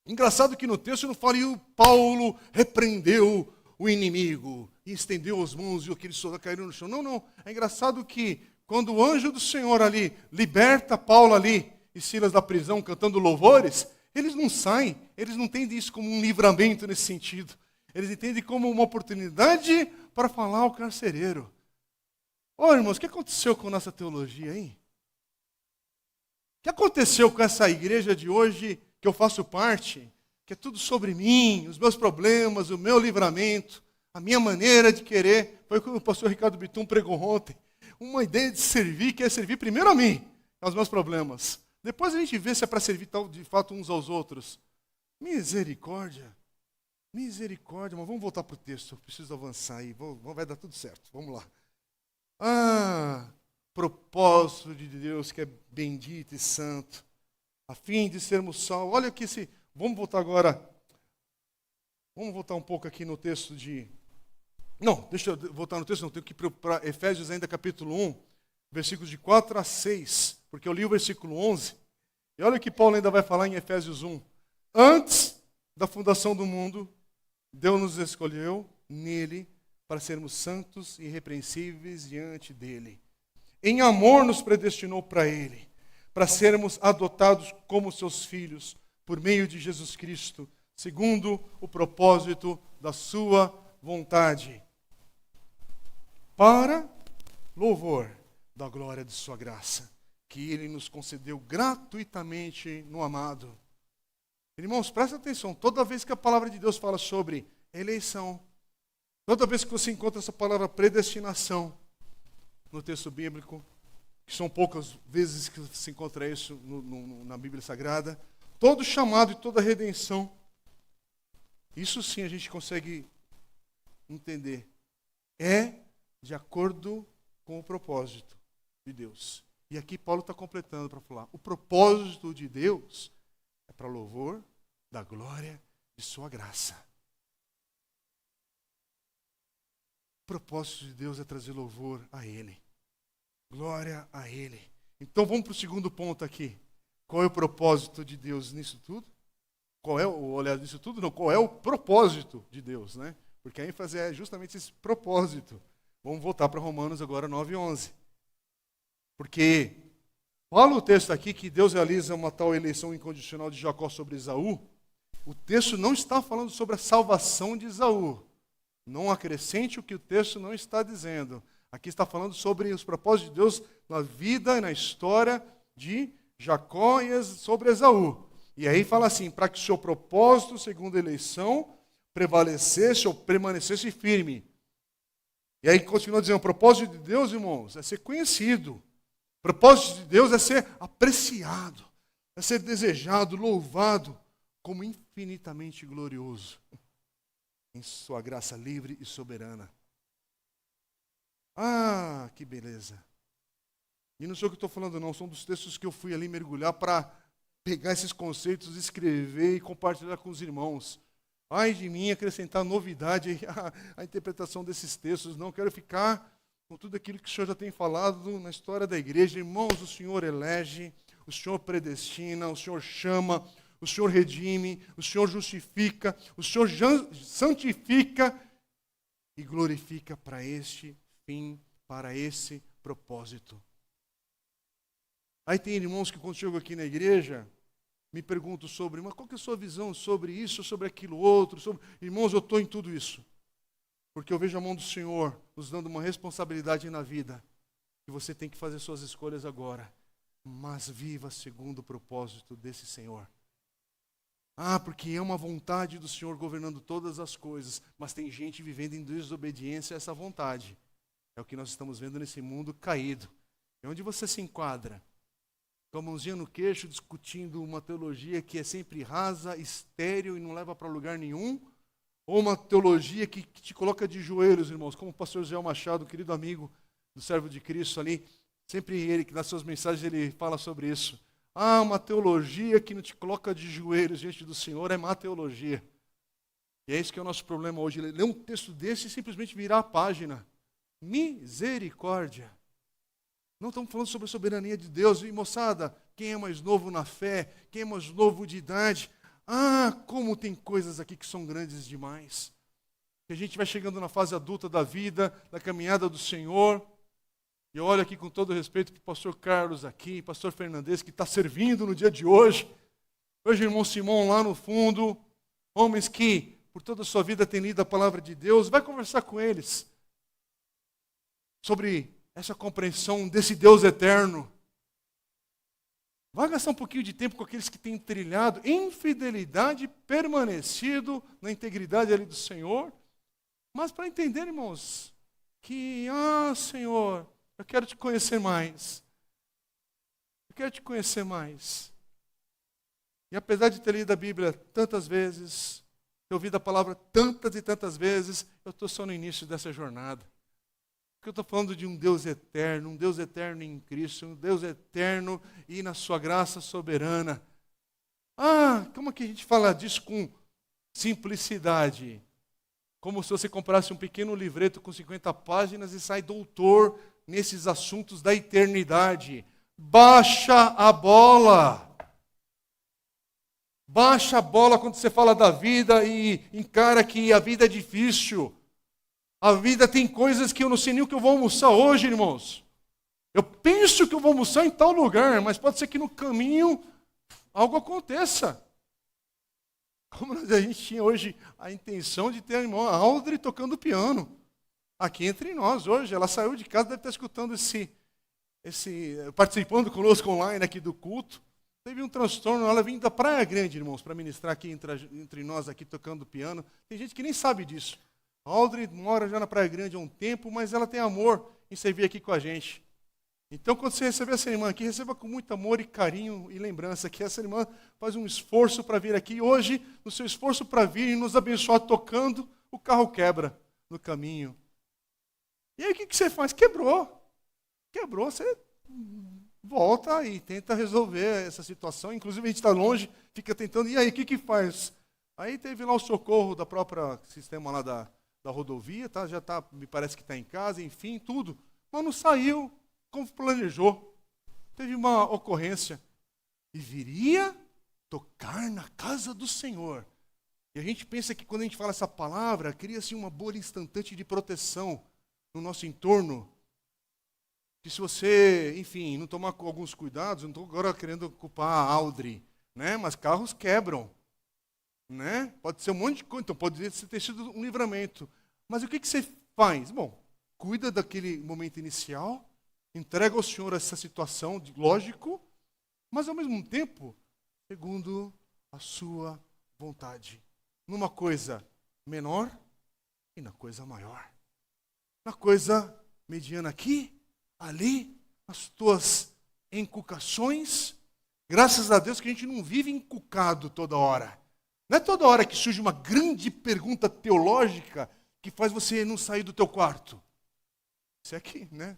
Engraçado que no texto não fala, e o Paulo repreendeu o inimigo e estendeu as mãos e aqueles soldados caíram no chão. Não. É engraçado que quando o anjo do Senhor ali liberta Paulo ali e Silas da prisão cantando louvores, eles não saem, eles não entendem isso como um livramento nesse sentido. Eles entendem como uma oportunidade para falar ao carcereiro. Irmãos, o que aconteceu com nossa teologia, hein? O que aconteceu com essa igreja de hoje que eu faço parte, que é tudo sobre mim, os meus problemas, o meu livramento, a minha maneira de querer? Foi como o pastor Ricardo Bitum pregou ontem. Uma ideia de servir, que é servir primeiro a mim, aos meus problemas. Depois a gente vê se é para servir de fato uns aos outros. Misericórdia, mas vamos voltar para o texto, eu preciso avançar aí, vai dar tudo certo, vamos lá. Propósito de Deus que é bendito e santo, a fim de sermos salvos. Olha aqui, vamos voltar um pouco aqui no texto de... Não, deixa eu voltar no texto, não, tenho que ir para Efésios ainda capítulo 1, versículos de 4 a 6, porque eu li o versículo 11, e olha o que Paulo ainda vai falar em Efésios 1. Antes da fundação do mundo, Deus nos escolheu nele para sermos santos e irrepreensíveis diante dele. Em amor nos predestinou para ele, para sermos adotados como seus filhos, por meio de Jesus Cristo, segundo o propósito da sua vontade, para louvor da glória de sua graça, que ele nos concedeu gratuitamente no amado. Irmãos, presta atenção, toda vez que a palavra de Deus fala sobre eleição, toda vez que você encontra essa palavra predestinação no texto bíblico, que são poucas vezes que se encontra isso na Bíblia Sagrada, todo chamado e toda redenção, isso sim a gente consegue entender, é de acordo com o propósito de Deus. E aqui Paulo está completando para falar, o propósito de Deus é para louvor da glória de sua graça. O propósito de Deus é trazer louvor a Ele. Glória a Ele. Então vamos para o segundo ponto aqui. Qual é o propósito de Deus nisso tudo? Qual é o propósito de Deus, né? Porque a ênfase é justamente esse propósito. Vamos voltar para Romanos agora 9:11. Porque fala o texto aqui que Deus realiza uma tal eleição incondicional de Jacó sobre Esaú. O texto não está falando sobre a salvação de Esaú. Não acrescente o que o texto não está dizendo. Aqui está falando sobre os propósitos de Deus na vida e na história de Jacó e sobre Esaú. E aí fala assim, para que o seu propósito, segundo a eleição, prevalecesse ou permanecesse firme. E aí continua dizendo, o propósito de Deus, irmãos, é ser conhecido. O propósito de Deus é ser apreciado, é ser desejado, louvado, como infinitamente glorioso, em sua graça livre e soberana. Ah, que beleza. E não sei o que eu estou falando não, são dos textos que eu fui ali mergulhar para pegar esses conceitos, escrever e compartilhar com os irmãos. Ai de mim acrescentar novidade à interpretação desses textos. Não quero ficar com tudo aquilo que o Senhor já tem falado na história da igreja. Irmãos, o Senhor elege, o Senhor predestina, o Senhor chama, o Senhor redime, o Senhor justifica, o Senhor santifica e glorifica para este fim, para esse propósito. Aí tem irmãos que quando chegam aqui na igreja, me perguntam sobre, mas qual que é a sua visão sobre isso, sobre aquilo outro? Irmãos, eu estou em tudo isso. Porque eu vejo a mão do Senhor nos dando uma responsabilidade na vida. E você tem que fazer suas escolhas agora. Mas viva segundo o propósito desse Senhor. Ah, porque é uma vontade do Senhor governando todas as coisas. Mas tem gente vivendo em desobediência a essa vontade. É o que nós estamos vendo nesse mundo caído. É onde você se enquadra. Com a mãozinha no queixo, discutindo uma teologia que é sempre rasa, estéril e não leva para lugar nenhum, ou uma teologia que te coloca de joelhos, irmãos, como o pastor Zé Machado, querido amigo do servo de Cristo ali, sempre ele, que nas suas mensagens, ele fala sobre isso. Ah, uma teologia que não te coloca de joelhos diante do Senhor é má teologia. E é isso que é o nosso problema hoje, ler um texto desse e simplesmente virar a página. Misericórdia. Não estamos falando sobre a soberania de Deus. E moçada, quem é mais novo na fé, quem é mais novo de idade, como tem coisas aqui que são grandes demais. Que a gente vai chegando na fase adulta da vida, da caminhada do Senhor. E eu olho aqui com todo respeito para o pastor Carlos aqui, pastor Fernandes, que está servindo no dia de hoje. Hoje o irmão Simão lá no fundo, homens que por toda a sua vida têm lido a palavra de Deus, vai conversar com eles sobre essa compreensão desse Deus eterno. Vai gastar um pouquinho de tempo com aqueles que têm trilhado em fidelidade, permanecido na integridade ali do Senhor. Mas para entender, irmãos, que, Senhor, eu quero te conhecer mais. Eu quero te conhecer mais. E apesar de ter lido a Bíblia tantas vezes, ter ouvido a palavra tantas e tantas vezes, eu estou só no início dessa jornada. Porque eu estou falando de um Deus eterno em Cristo, um Deus eterno e na sua graça soberana. Como é que a gente fala disso com simplicidade? Como se você comprasse um pequeno livreto com 50 páginas e sai doutor nesses assuntos da eternidade. Baixa a bola. Baixa a bola quando você fala da vida e encara que a vida é difícil. A vida tem coisas que eu não sei nem o que eu vou almoçar hoje, irmãos. Eu penso que eu vou almoçar em tal lugar, mas pode ser que no caminho algo aconteça. Como a gente tinha hoje a intenção de ter a irmã Audrey tocando piano. Aqui entre nós hoje. Ela saiu de casa, deve estar escutando participando conosco online aqui do culto. Teve um transtorno, ela vinha da Praia Grande, irmãos, para ministrar aqui entre nós aqui tocando piano. Tem gente que nem sabe disso. A Audrey mora já na Praia Grande há um tempo, mas ela tem amor em servir aqui com a gente. Então, quando você receber essa irmã aqui, receba com muito amor e carinho e lembrança que essa irmã faz um esforço para vir aqui. Hoje, no seu esforço para vir e nos abençoar tocando, o carro quebra no caminho. E aí, o que você faz? Quebrou, você volta e tenta resolver essa situação. Inclusive, a gente está longe, fica tentando. E aí, o que faz? Aí teve lá o socorro da própria sistema lá da rodovia, tá? Já tá, me parece que está em casa, enfim, tudo. Mas não saiu como planejou. Teve uma ocorrência. E viria tocar na casa do Senhor. E a gente pensa que quando a gente fala essa palavra, cria-se uma bolha instantânea de proteção no nosso entorno. que se você, enfim, não tomar alguns cuidados, não estou agora querendo culpar a Audrey, né? Mas carros quebram, né? Pode ser um monte de coisa, então pode ter sido um livramento. Mas o que você faz? Bom, cuida daquele momento inicial, entrega ao Senhor essa situação, lógico, mas ao mesmo tempo, segundo a sua vontade. Numa coisa menor e na coisa maior. Na coisa mediana aqui, ali, as tuas encucações. Graças a Deus que a gente não vive encucado toda hora. Não é toda hora que surge uma grande pergunta teológica que faz você não sair do teu quarto. Isso é aqui, né?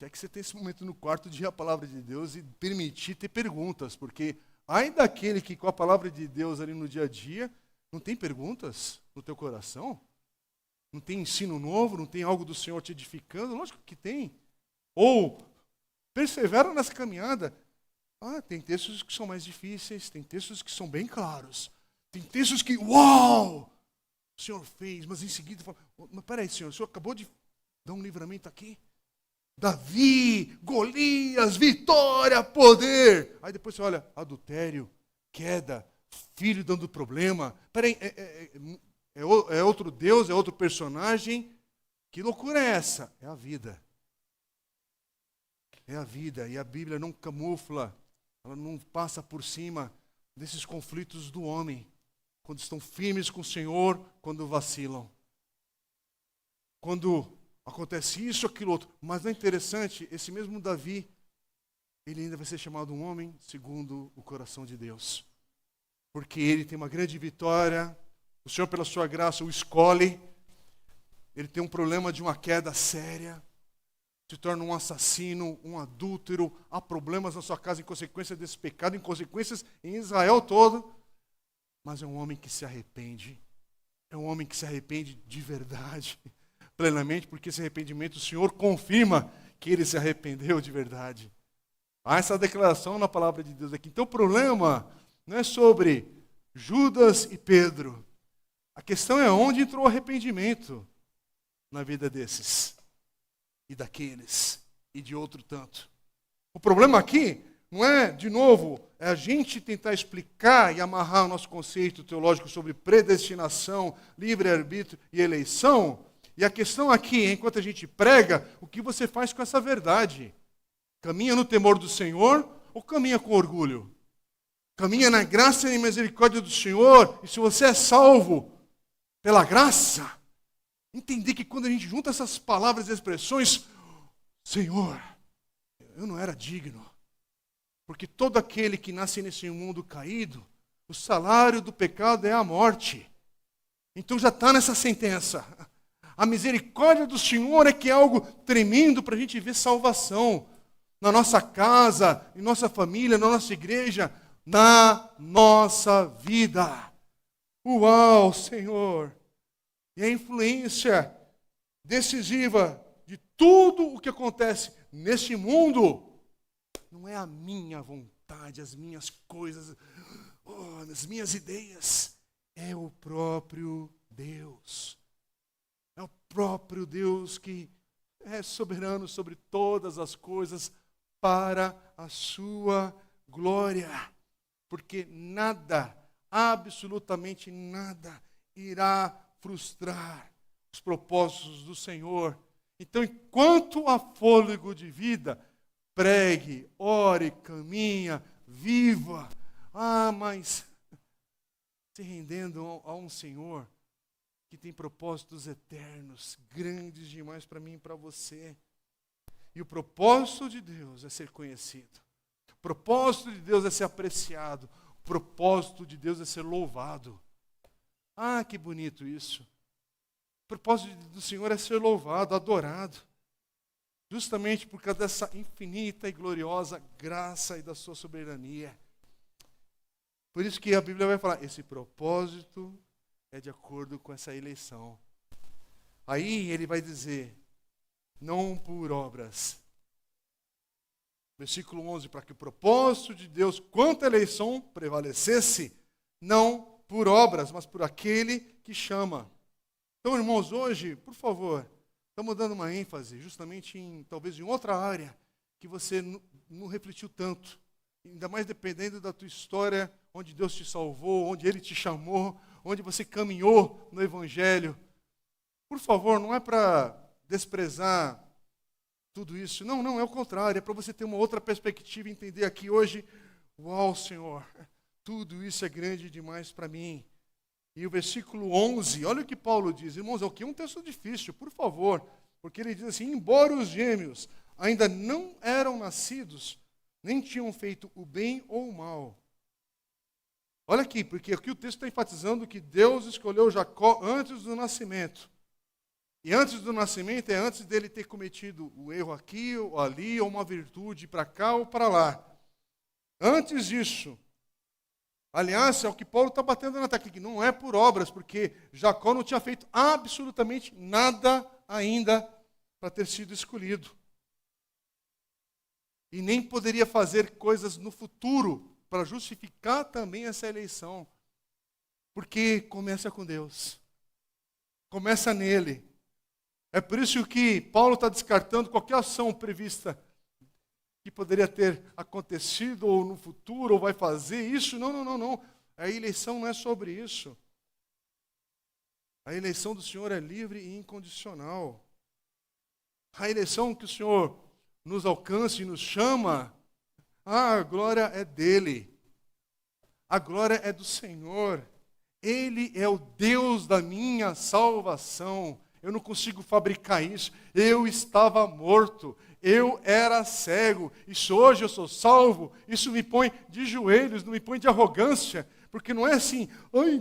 É que você tem esse momento no quarto de ir à palavra de Deus e permitir ter perguntas, porque ai daquele que com a palavra de Deus ali no dia a dia, não tem perguntas no teu coração? Não tem ensino novo? Não tem algo do Senhor te edificando? Lógico que tem. Ou persevera nessa caminhada. Tem textos que são mais difíceis, tem textos que são bem claros. Tem textos que, uau! O Senhor fez, mas em seguida fala, mas peraí, Senhor, o Senhor acabou de dar um livramento aqui? Davi, Golias, vitória, poder. Aí depois você olha, adultério, queda, filho dando problema. Peraí, é outro Deus, é outro personagem. Que loucura é essa? É a vida. É a vida. E a Bíblia não camufla, ela não passa por cima desses conflitos do homem. Quando estão firmes com o Senhor, quando vacilam. Quando acontece isso, aquilo, outro. Mas não é interessante, esse mesmo Davi, ele ainda vai ser chamado um homem segundo o coração de Deus. Porque ele tem uma grande vitória, o Senhor, pela sua graça, o escolhe. Ele tem um problema de uma queda séria, se torna um assassino, um adúltero. Há problemas na sua casa em consequência desse pecado, em consequências em Israel todo. Mas é um homem que se arrepende. É um homem que se arrepende de verdade, plenamente, porque esse arrependimento o Senhor confirma que ele se arrependeu de verdade. Há essa declaração na palavra de Deus aqui. Então o problema não é sobre Judas e Pedro. A questão é onde entrou o arrependimento na vida desses e daqueles e de outro tanto. O problema aqui não é, de novo, é a gente tentar explicar e amarrar o nosso conceito teológico sobre predestinação, livre-arbítrio e eleição. E a questão aqui, enquanto a gente prega, o que você faz com essa verdade? Caminha no temor do Senhor ou caminha com orgulho? Caminha na graça e misericórdia do Senhor, e se você é salvo pela graça, entender que quando a gente junta essas palavras e expressões, Senhor, eu não era digno, porque todo aquele que nasce nesse mundo caído, o salário do pecado é a morte. Então já está nessa sentença. A misericórdia do Senhor é que é algo tremendo para a gente ver salvação na nossa casa, em nossa família, na nossa igreja, na nossa vida. Uau, Senhor! E a influência decisiva de tudo o que acontece neste mundo não é a minha vontade, as minhas coisas, as minhas ideias. É o próprio Deus. É o próprio Deus que é soberano sobre todas as coisas para a sua glória. Porque nada, absolutamente nada, irá frustrar os propósitos do Senhor. Então, enquanto há fôlego de vida, pregue, ore, caminha, viva. Mas se rendendo a um Senhor que tem propósitos eternos, grandes demais para mim e para você. E o propósito de Deus é ser conhecido. O propósito de Deus é ser apreciado. O propósito de Deus é ser louvado. Que bonito isso. O propósito do Senhor é ser louvado, adorado. Justamente por causa dessa infinita e gloriosa graça e da sua soberania. Por isso que a Bíblia vai falar, esse propósito é de acordo com essa eleição. Aí ele vai dizer, não por obras. Versículo 11, para que o propósito de Deus quanto à eleição prevalecesse, não por obras, mas por aquele que chama. Então, irmãos, hoje, por favor, Estamos dando uma ênfase justamente talvez em outra área que você não refletiu tanto. Ainda mais dependendo da tua história, onde Deus te salvou, onde Ele te chamou, onde você caminhou no Evangelho. Por favor, não é para desprezar tudo isso. Não, não, é o contrário. É para você ter uma outra perspectiva e entender aqui hoje, uau, Senhor, tudo isso é grande demais para mim. E o versículo 11, olha o que Paulo diz. Irmãos, é um texto difícil, por favor. Porque ele diz assim, embora os gêmeos ainda não eram nascidos, nem tinham feito o bem ou o mal. Olha aqui, porque aqui o texto está enfatizando que Deus escolheu Jacó antes do nascimento. E antes do nascimento é antes dele ter cometido o erro aqui ou ali, ou uma virtude para cá ou para lá. Antes disso, aliás, é o que Paulo está batendo na tecla, que não é por obras, porque Jacó não tinha feito absolutamente nada ainda para ter sido escolhido. E nem poderia fazer coisas no futuro para justificar também essa eleição. Porque começa com Deus. Começa nele. É por isso que Paulo está descartando qualquer ação prevista que poderia ter acontecido ou no futuro, ou vai fazer isso. Não. A eleição não é sobre isso. A eleição do Senhor é livre e incondicional. A eleição que o Senhor nos alcança e nos chama, a glória é dele. A glória é do Senhor. Ele é o Deus da minha salvação. Eu não consigo fabricar isso. Eu estava morto. Eu era cego. E se hoje eu sou salvo, isso me põe de joelhos, não me põe de arrogância. Porque não é assim,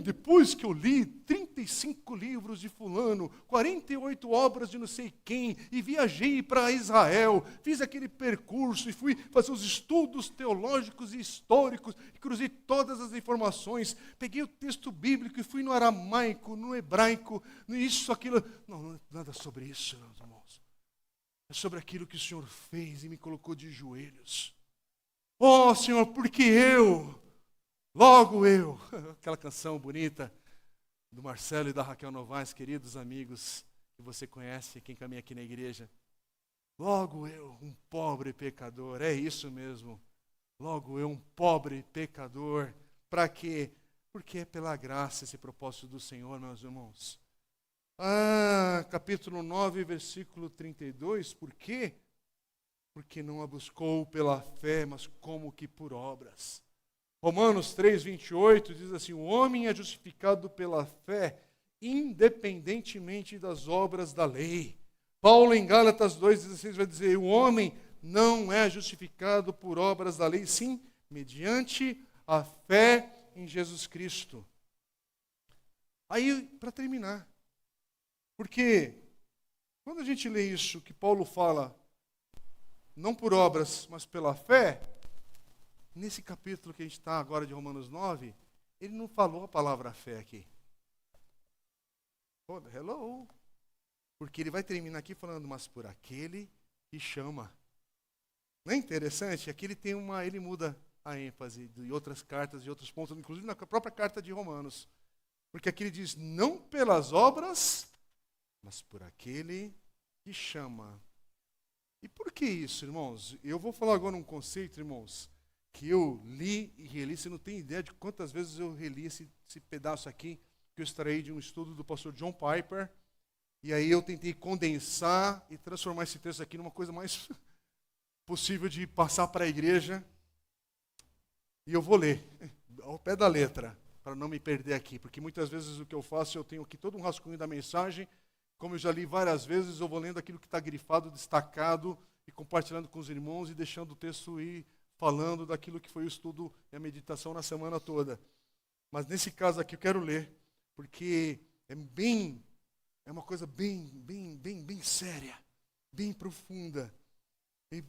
depois que eu li 35 livros de fulano, 48 obras de não sei quem, e viajei para Israel, fiz aquele percurso e fui fazer os estudos teológicos e históricos, e cruzei todas as informações, peguei o texto bíblico e fui no aramaico, no hebraico, no isso, aquilo. Não, nada sobre isso, meus irmãos. É sobre aquilo que o Senhor fez e me colocou de joelhos. Oh, Senhor, porque eu... Logo eu, aquela canção bonita do Marcelo e da Raquel Novaes, queridos amigos que você conhece, quem caminha aqui na igreja. Logo eu, um pobre pecador, é isso mesmo. Logo eu, um pobre pecador. Para quê? Porque é pela graça esse propósito do Senhor, meus irmãos. Capítulo 9, versículo 32, por quê? Porque não a buscou pela fé, mas como que por obras. Romanos 3, 28 diz assim, o homem é justificado pela fé, independentemente das obras da lei. Paulo em Gálatas 2,16 vai dizer, o homem não é justificado por obras da lei, sim, mediante a fé em Jesus Cristo. Aí, para terminar, porque quando a gente lê isso, que Paulo fala, não por obras, mas pela fé, nesse capítulo que a gente está agora de Romanos 9, ele não falou a palavra fé aqui. Oh, hello. Porque ele vai terminar aqui falando, mas por aquele que chama. Não é interessante? Aqui ele muda a ênfase de outras cartas, de outros pontos, inclusive na própria carta de Romanos. Porque aqui ele diz, não pelas obras, mas por aquele que chama. E por que isso, irmãos? Eu vou falar agora um conceito, irmãos, que eu li e reli, você não tem ideia de quantas vezes eu reli esse pedaço aqui, que eu extraí de um estudo do pastor John Piper, e aí eu tentei condensar e transformar esse texto aqui numa coisa mais possível de passar para a igreja, e eu vou ler, ao pé da letra, para não me perder aqui, porque muitas vezes o que eu faço, eu tenho aqui todo um rascunho da mensagem, como eu já li várias vezes, eu vou lendo aquilo que está grifado, destacado, e compartilhando com os irmãos, e deixando o texto ir falando daquilo que foi o estudo e a meditação na semana toda. Mas nesse caso aqui eu quero ler, porque é uma coisa bem séria, bem profunda. E o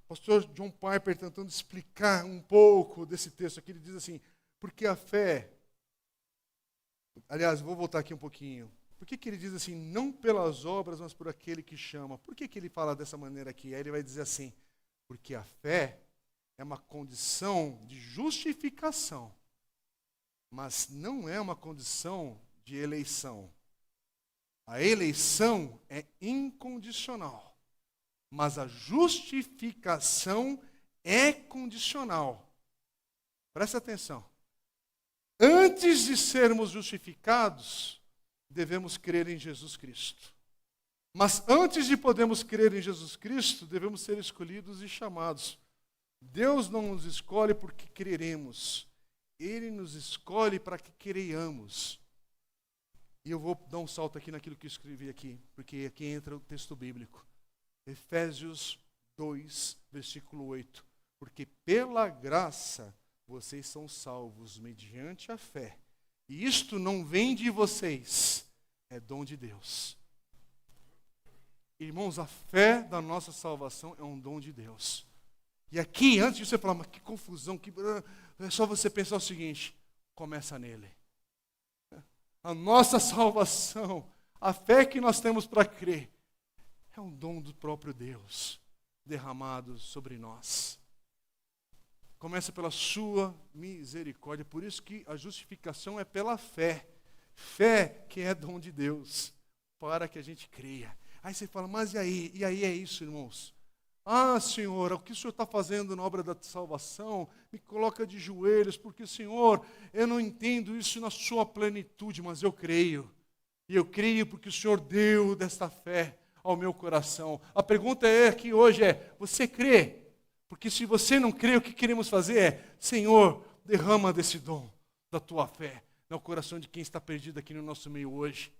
pastor John Piper tentando explicar um pouco desse texto aqui, ele diz assim, porque a fé, aliás, vou voltar aqui um pouquinho, por que ele diz assim, não pelas obras, mas por aquele que chama? Por que ele fala dessa maneira aqui? Aí ele vai dizer assim, porque a fé é uma condição de justificação, mas não é uma condição de eleição. A eleição é incondicional, mas a justificação é condicional. Presta atenção. Antes de sermos justificados, devemos crer em Jesus Cristo. Mas antes de podermos crer em Jesus Cristo, devemos ser escolhidos e chamados. Deus não nos escolhe porque creremos. Ele nos escolhe para que creiamos. E eu vou dar um salto aqui naquilo que eu escrevi aqui, porque aqui entra o texto bíblico. Efésios 2, versículo 8. Porque pela graça vocês são salvos mediante a fé. E isto não vem de vocês, é dom de Deus. Irmãos, a fé da nossa salvação é um dom de Deus. E aqui, antes de você falar, mas que confusão, é só você pensar o seguinte, começa nele. A nossa salvação, a fé que nós temos para crer, é um dom do próprio Deus, derramado sobre nós. Começa pela sua misericórdia, por isso que a justificação é pela fé. Fé que é dom de Deus, para que a gente creia. Aí você fala, mas e aí? E aí é isso, irmãos. Ah, Senhor, o que o Senhor está fazendo na obra da salvação me coloca de joelhos, porque, Senhor, eu não entendo isso na sua plenitude, mas eu creio. E eu creio porque o Senhor deu desta fé ao meu coração. A pergunta aqui hoje é, você crê? Porque se você não crê, o que queremos fazer é, Senhor, derrama desse dom da tua fé no coração de quem está perdido aqui no nosso meio hoje.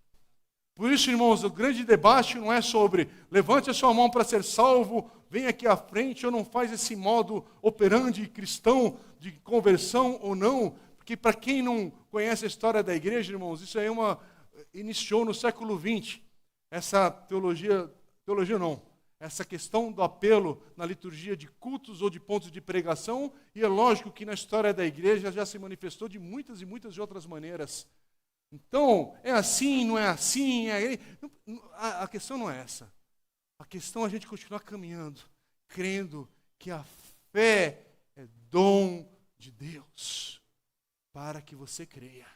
Por isso, irmãos, o grande debate não é sobre levante a sua mão para ser salvo, vem aqui à frente ou não faz esse modo operandi cristão de conversão ou não, porque para quem não conhece a história da igreja, irmãos, isso aí iniciou no século XX, essa essa questão do apelo na liturgia de cultos ou de pontos de pregação, e é lógico que na história da igreja já se manifestou de muitas e muitas de outras maneiras. Então, é assim, não é assim, a questão não é essa. A questão é a gente continuar caminhando, crendo que a fé é dom de Deus, para que você creia.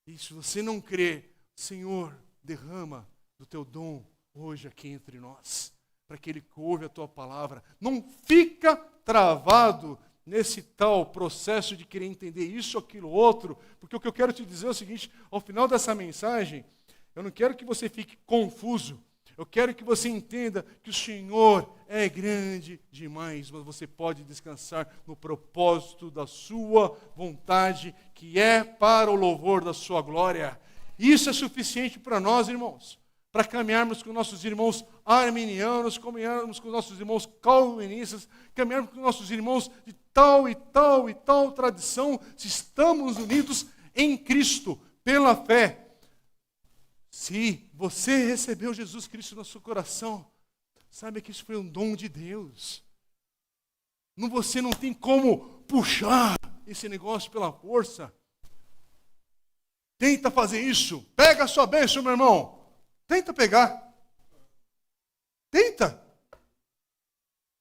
E se você não crê, Senhor, derrama do teu dom hoje aqui entre nós, para aquele que ouve a tua palavra. Não fica travado nesse tal processo de querer entender isso, aquilo, outro, porque o que eu quero te dizer é o seguinte, ao final dessa mensagem, eu não quero que você fique confuso, eu quero que você entenda que o Senhor é grande demais, mas você pode descansar no propósito da sua vontade, que é para o louvor da sua glória. Isso é suficiente para nós, irmãos, para caminharmos com nossos irmãos arminianos, caminharmos com nossos irmãos calvinistas, caminharmos com nossos irmãos de tal e tal e tal tradição, se estamos unidos em Cristo, pela fé. Se você recebeu Jesus Cristo no seu coração, saiba que isso foi um dom de Deus. Você não tem como puxar esse negócio pela força. Tenta fazer isso. Pega a sua bênção, meu irmão. Tenta pegar. Tenta.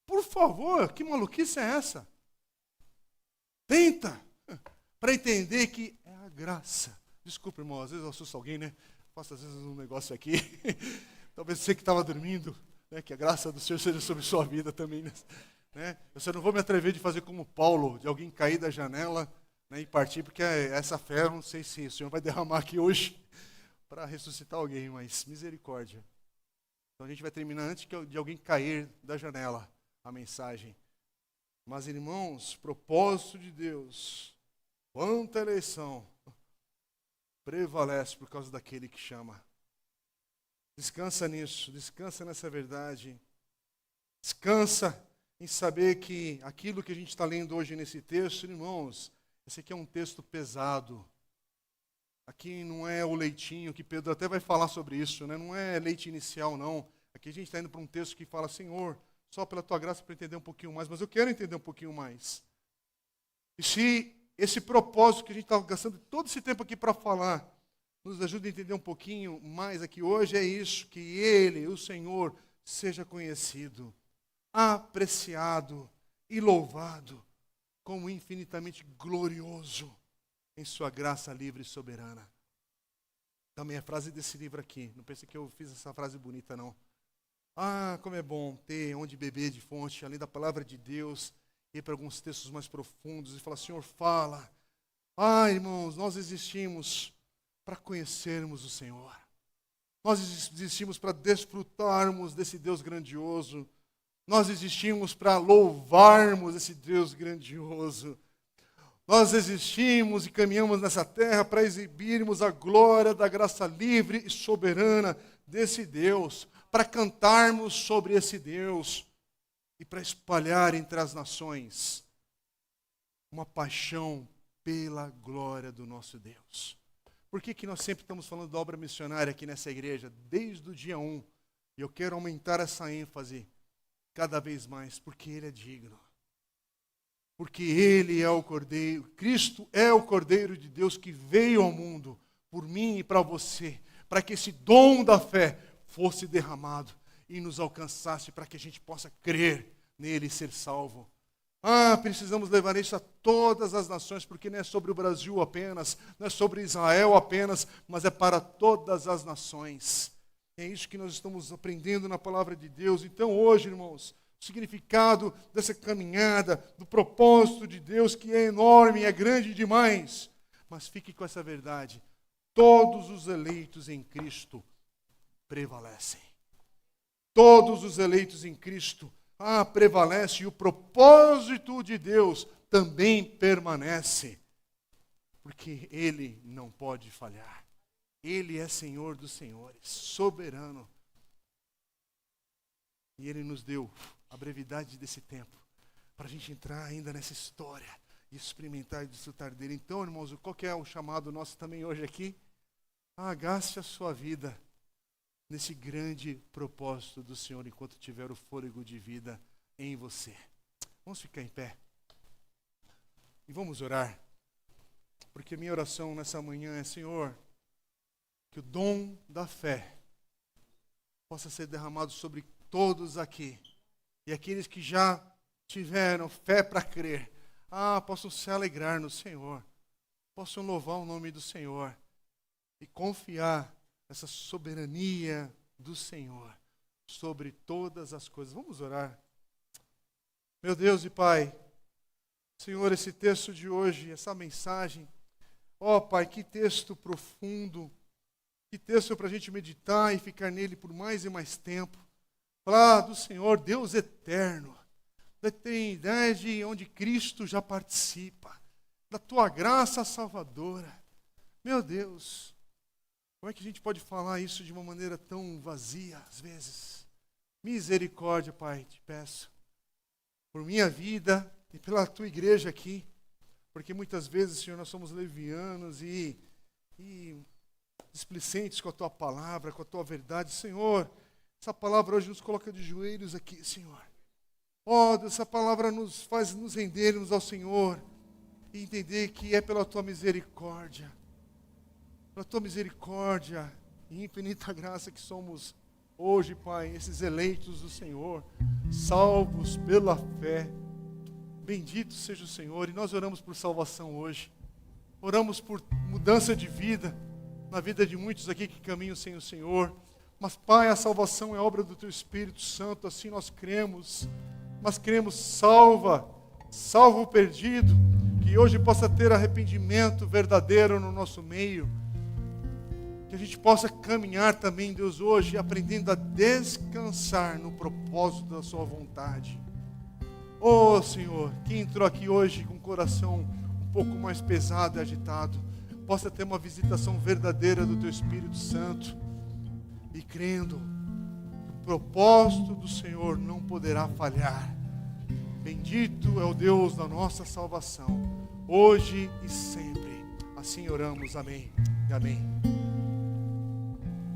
Por favor, que maluquice é essa? Tenta. Para entender que é a graça. Desculpa, irmão, às vezes eu assusto alguém, né? Faço às vezes um negócio aqui. Talvez você que estava dormindo, né? Que a graça do Senhor seja sobre sua vida também, né? Eu só não vou me atrever de fazer como Paulo, de alguém cair da janela, né, e partir, porque essa fé, eu não sei se o Senhor vai derramar aqui hoje para ressuscitar alguém, mas misericórdia. Então a gente vai terminar antes de alguém cair da janela, a mensagem. Mas, irmãos, propósito de Deus, quanto à eleição, prevalece por causa daquele que chama. Descansa nisso, descansa nessa verdade. Descansa em saber que aquilo que a gente está lendo hoje nesse texto, irmãos, esse aqui é um texto pesado. Aqui não é o leitinho, que Pedro até vai falar sobre isso, né? Não é leite inicial, não. Aqui a gente está indo para um texto que fala, Senhor, só pela tua graça para entender um pouquinho mais, mas eu quero entender um pouquinho mais. E se esse propósito que a gente está gastando todo esse tempo aqui para falar, nos ajuda a entender um pouquinho mais aqui hoje, é isso, que Ele, o Senhor, seja conhecido, apreciado e louvado como infinitamente glorioso em sua graça livre e soberana. Também a frase desse livro aqui. Não pensei que eu fiz essa frase bonita, não. Ah, como é bom ter onde beber de fonte, além da palavra de Deus, ir para alguns textos mais profundos e falar, Senhor, fala. Ah, irmãos, nós existimos para conhecermos o Senhor. Nós existimos para desfrutarmos desse Deus grandioso. Nós existimos para louvarmos esse Deus grandioso. Nós existimos e caminhamos nessa terra para exibirmos a glória da graça livre e soberana desse Deus, para cantarmos sobre esse Deus e para espalhar entre as nações uma paixão pela glória do nosso Deus. Por que nós sempre estamos falando da obra missionária aqui nessa igreja? Desde o dia 1. E eu quero aumentar essa ênfase cada vez mais, porque Ele é digno. Porque Ele é o Cordeiro, Cristo é o Cordeiro de Deus que veio ao mundo por mim e para você, para que esse dom da fé fosse derramado e nos alcançasse, para que a gente possa crer nele e ser salvo. Ah, precisamos levar isso a todas as nações, porque não é sobre o Brasil apenas, não é sobre Israel apenas, mas é para todas as nações. É isso que nós estamos aprendendo na palavra de Deus. Então hoje, irmãos, o significado dessa caminhada, do propósito de Deus, que é enorme, é grande demais. Mas fique com essa verdade: todos os eleitos em Cristo prevalecem. Todos os eleitos em Cristo prevalecem, e o propósito de Deus também permanece. Porque Ele não pode falhar. Ele é Senhor dos senhores, soberano. E Ele nos deu a brevidade desse tempo para a gente entrar ainda nessa história e experimentar e desfrutar dele. Então, irmãos, qual que é o chamado nosso também hoje aqui? Gaste a sua vida nesse grande propósito do Senhor enquanto tiver o fôlego de vida em você. Vamos ficar em pé e vamos orar, porque minha oração nessa manhã é, Senhor, que o dom da fé possa ser derramado sobre todos aqui, e aqueles que já tiveram fé para crer, possam se alegrar no Senhor, possam louvar o nome do Senhor e confiar nessa soberania do Senhor sobre todas as coisas. Vamos orar. Meu Deus e Pai, Senhor, esse texto de hoje, essa mensagem, Pai, que texto profundo, que texto para a gente meditar e ficar nele por mais e mais tempo. Falar do Senhor, Deus eterno, da eternidade onde Cristo já participa, da Tua graça salvadora. Meu Deus, como é que a gente pode falar isso de uma maneira tão vazia, às vezes? Misericórdia, Pai, te peço, por minha vida e pela Tua igreja aqui, porque muitas vezes, Senhor, nós somos levianos e displicentes com a Tua palavra, com a Tua verdade. Senhor, essa palavra hoje nos coloca de joelhos aqui, Senhor. Deus, essa palavra nos faz nos rendermos ao Senhor e entender que é pela Tua misericórdia. Pela Tua misericórdia e infinita graça que somos hoje, Pai, esses eleitos do Senhor, salvos pela fé. Bendito seja o Senhor. E nós oramos por salvação hoje. Oramos por mudança de vida na vida de muitos aqui que caminham sem o Senhor. Mas, Pai, a salvação é obra do Teu Espírito Santo, assim nós cremos. Nós cremos, salva o perdido, que hoje possa ter arrependimento verdadeiro no nosso meio. Que a gente possa caminhar também, Deus, hoje, aprendendo a descansar no propósito da Sua vontade. Senhor, quem entrou aqui hoje com o coração um pouco mais pesado e agitado, possa ter uma visitação verdadeira do Teu Espírito Santo, e crendo que o propósito do Senhor não poderá falhar. Bendito é o Deus da nossa salvação, hoje e sempre. Assim oramos. Amém e amém.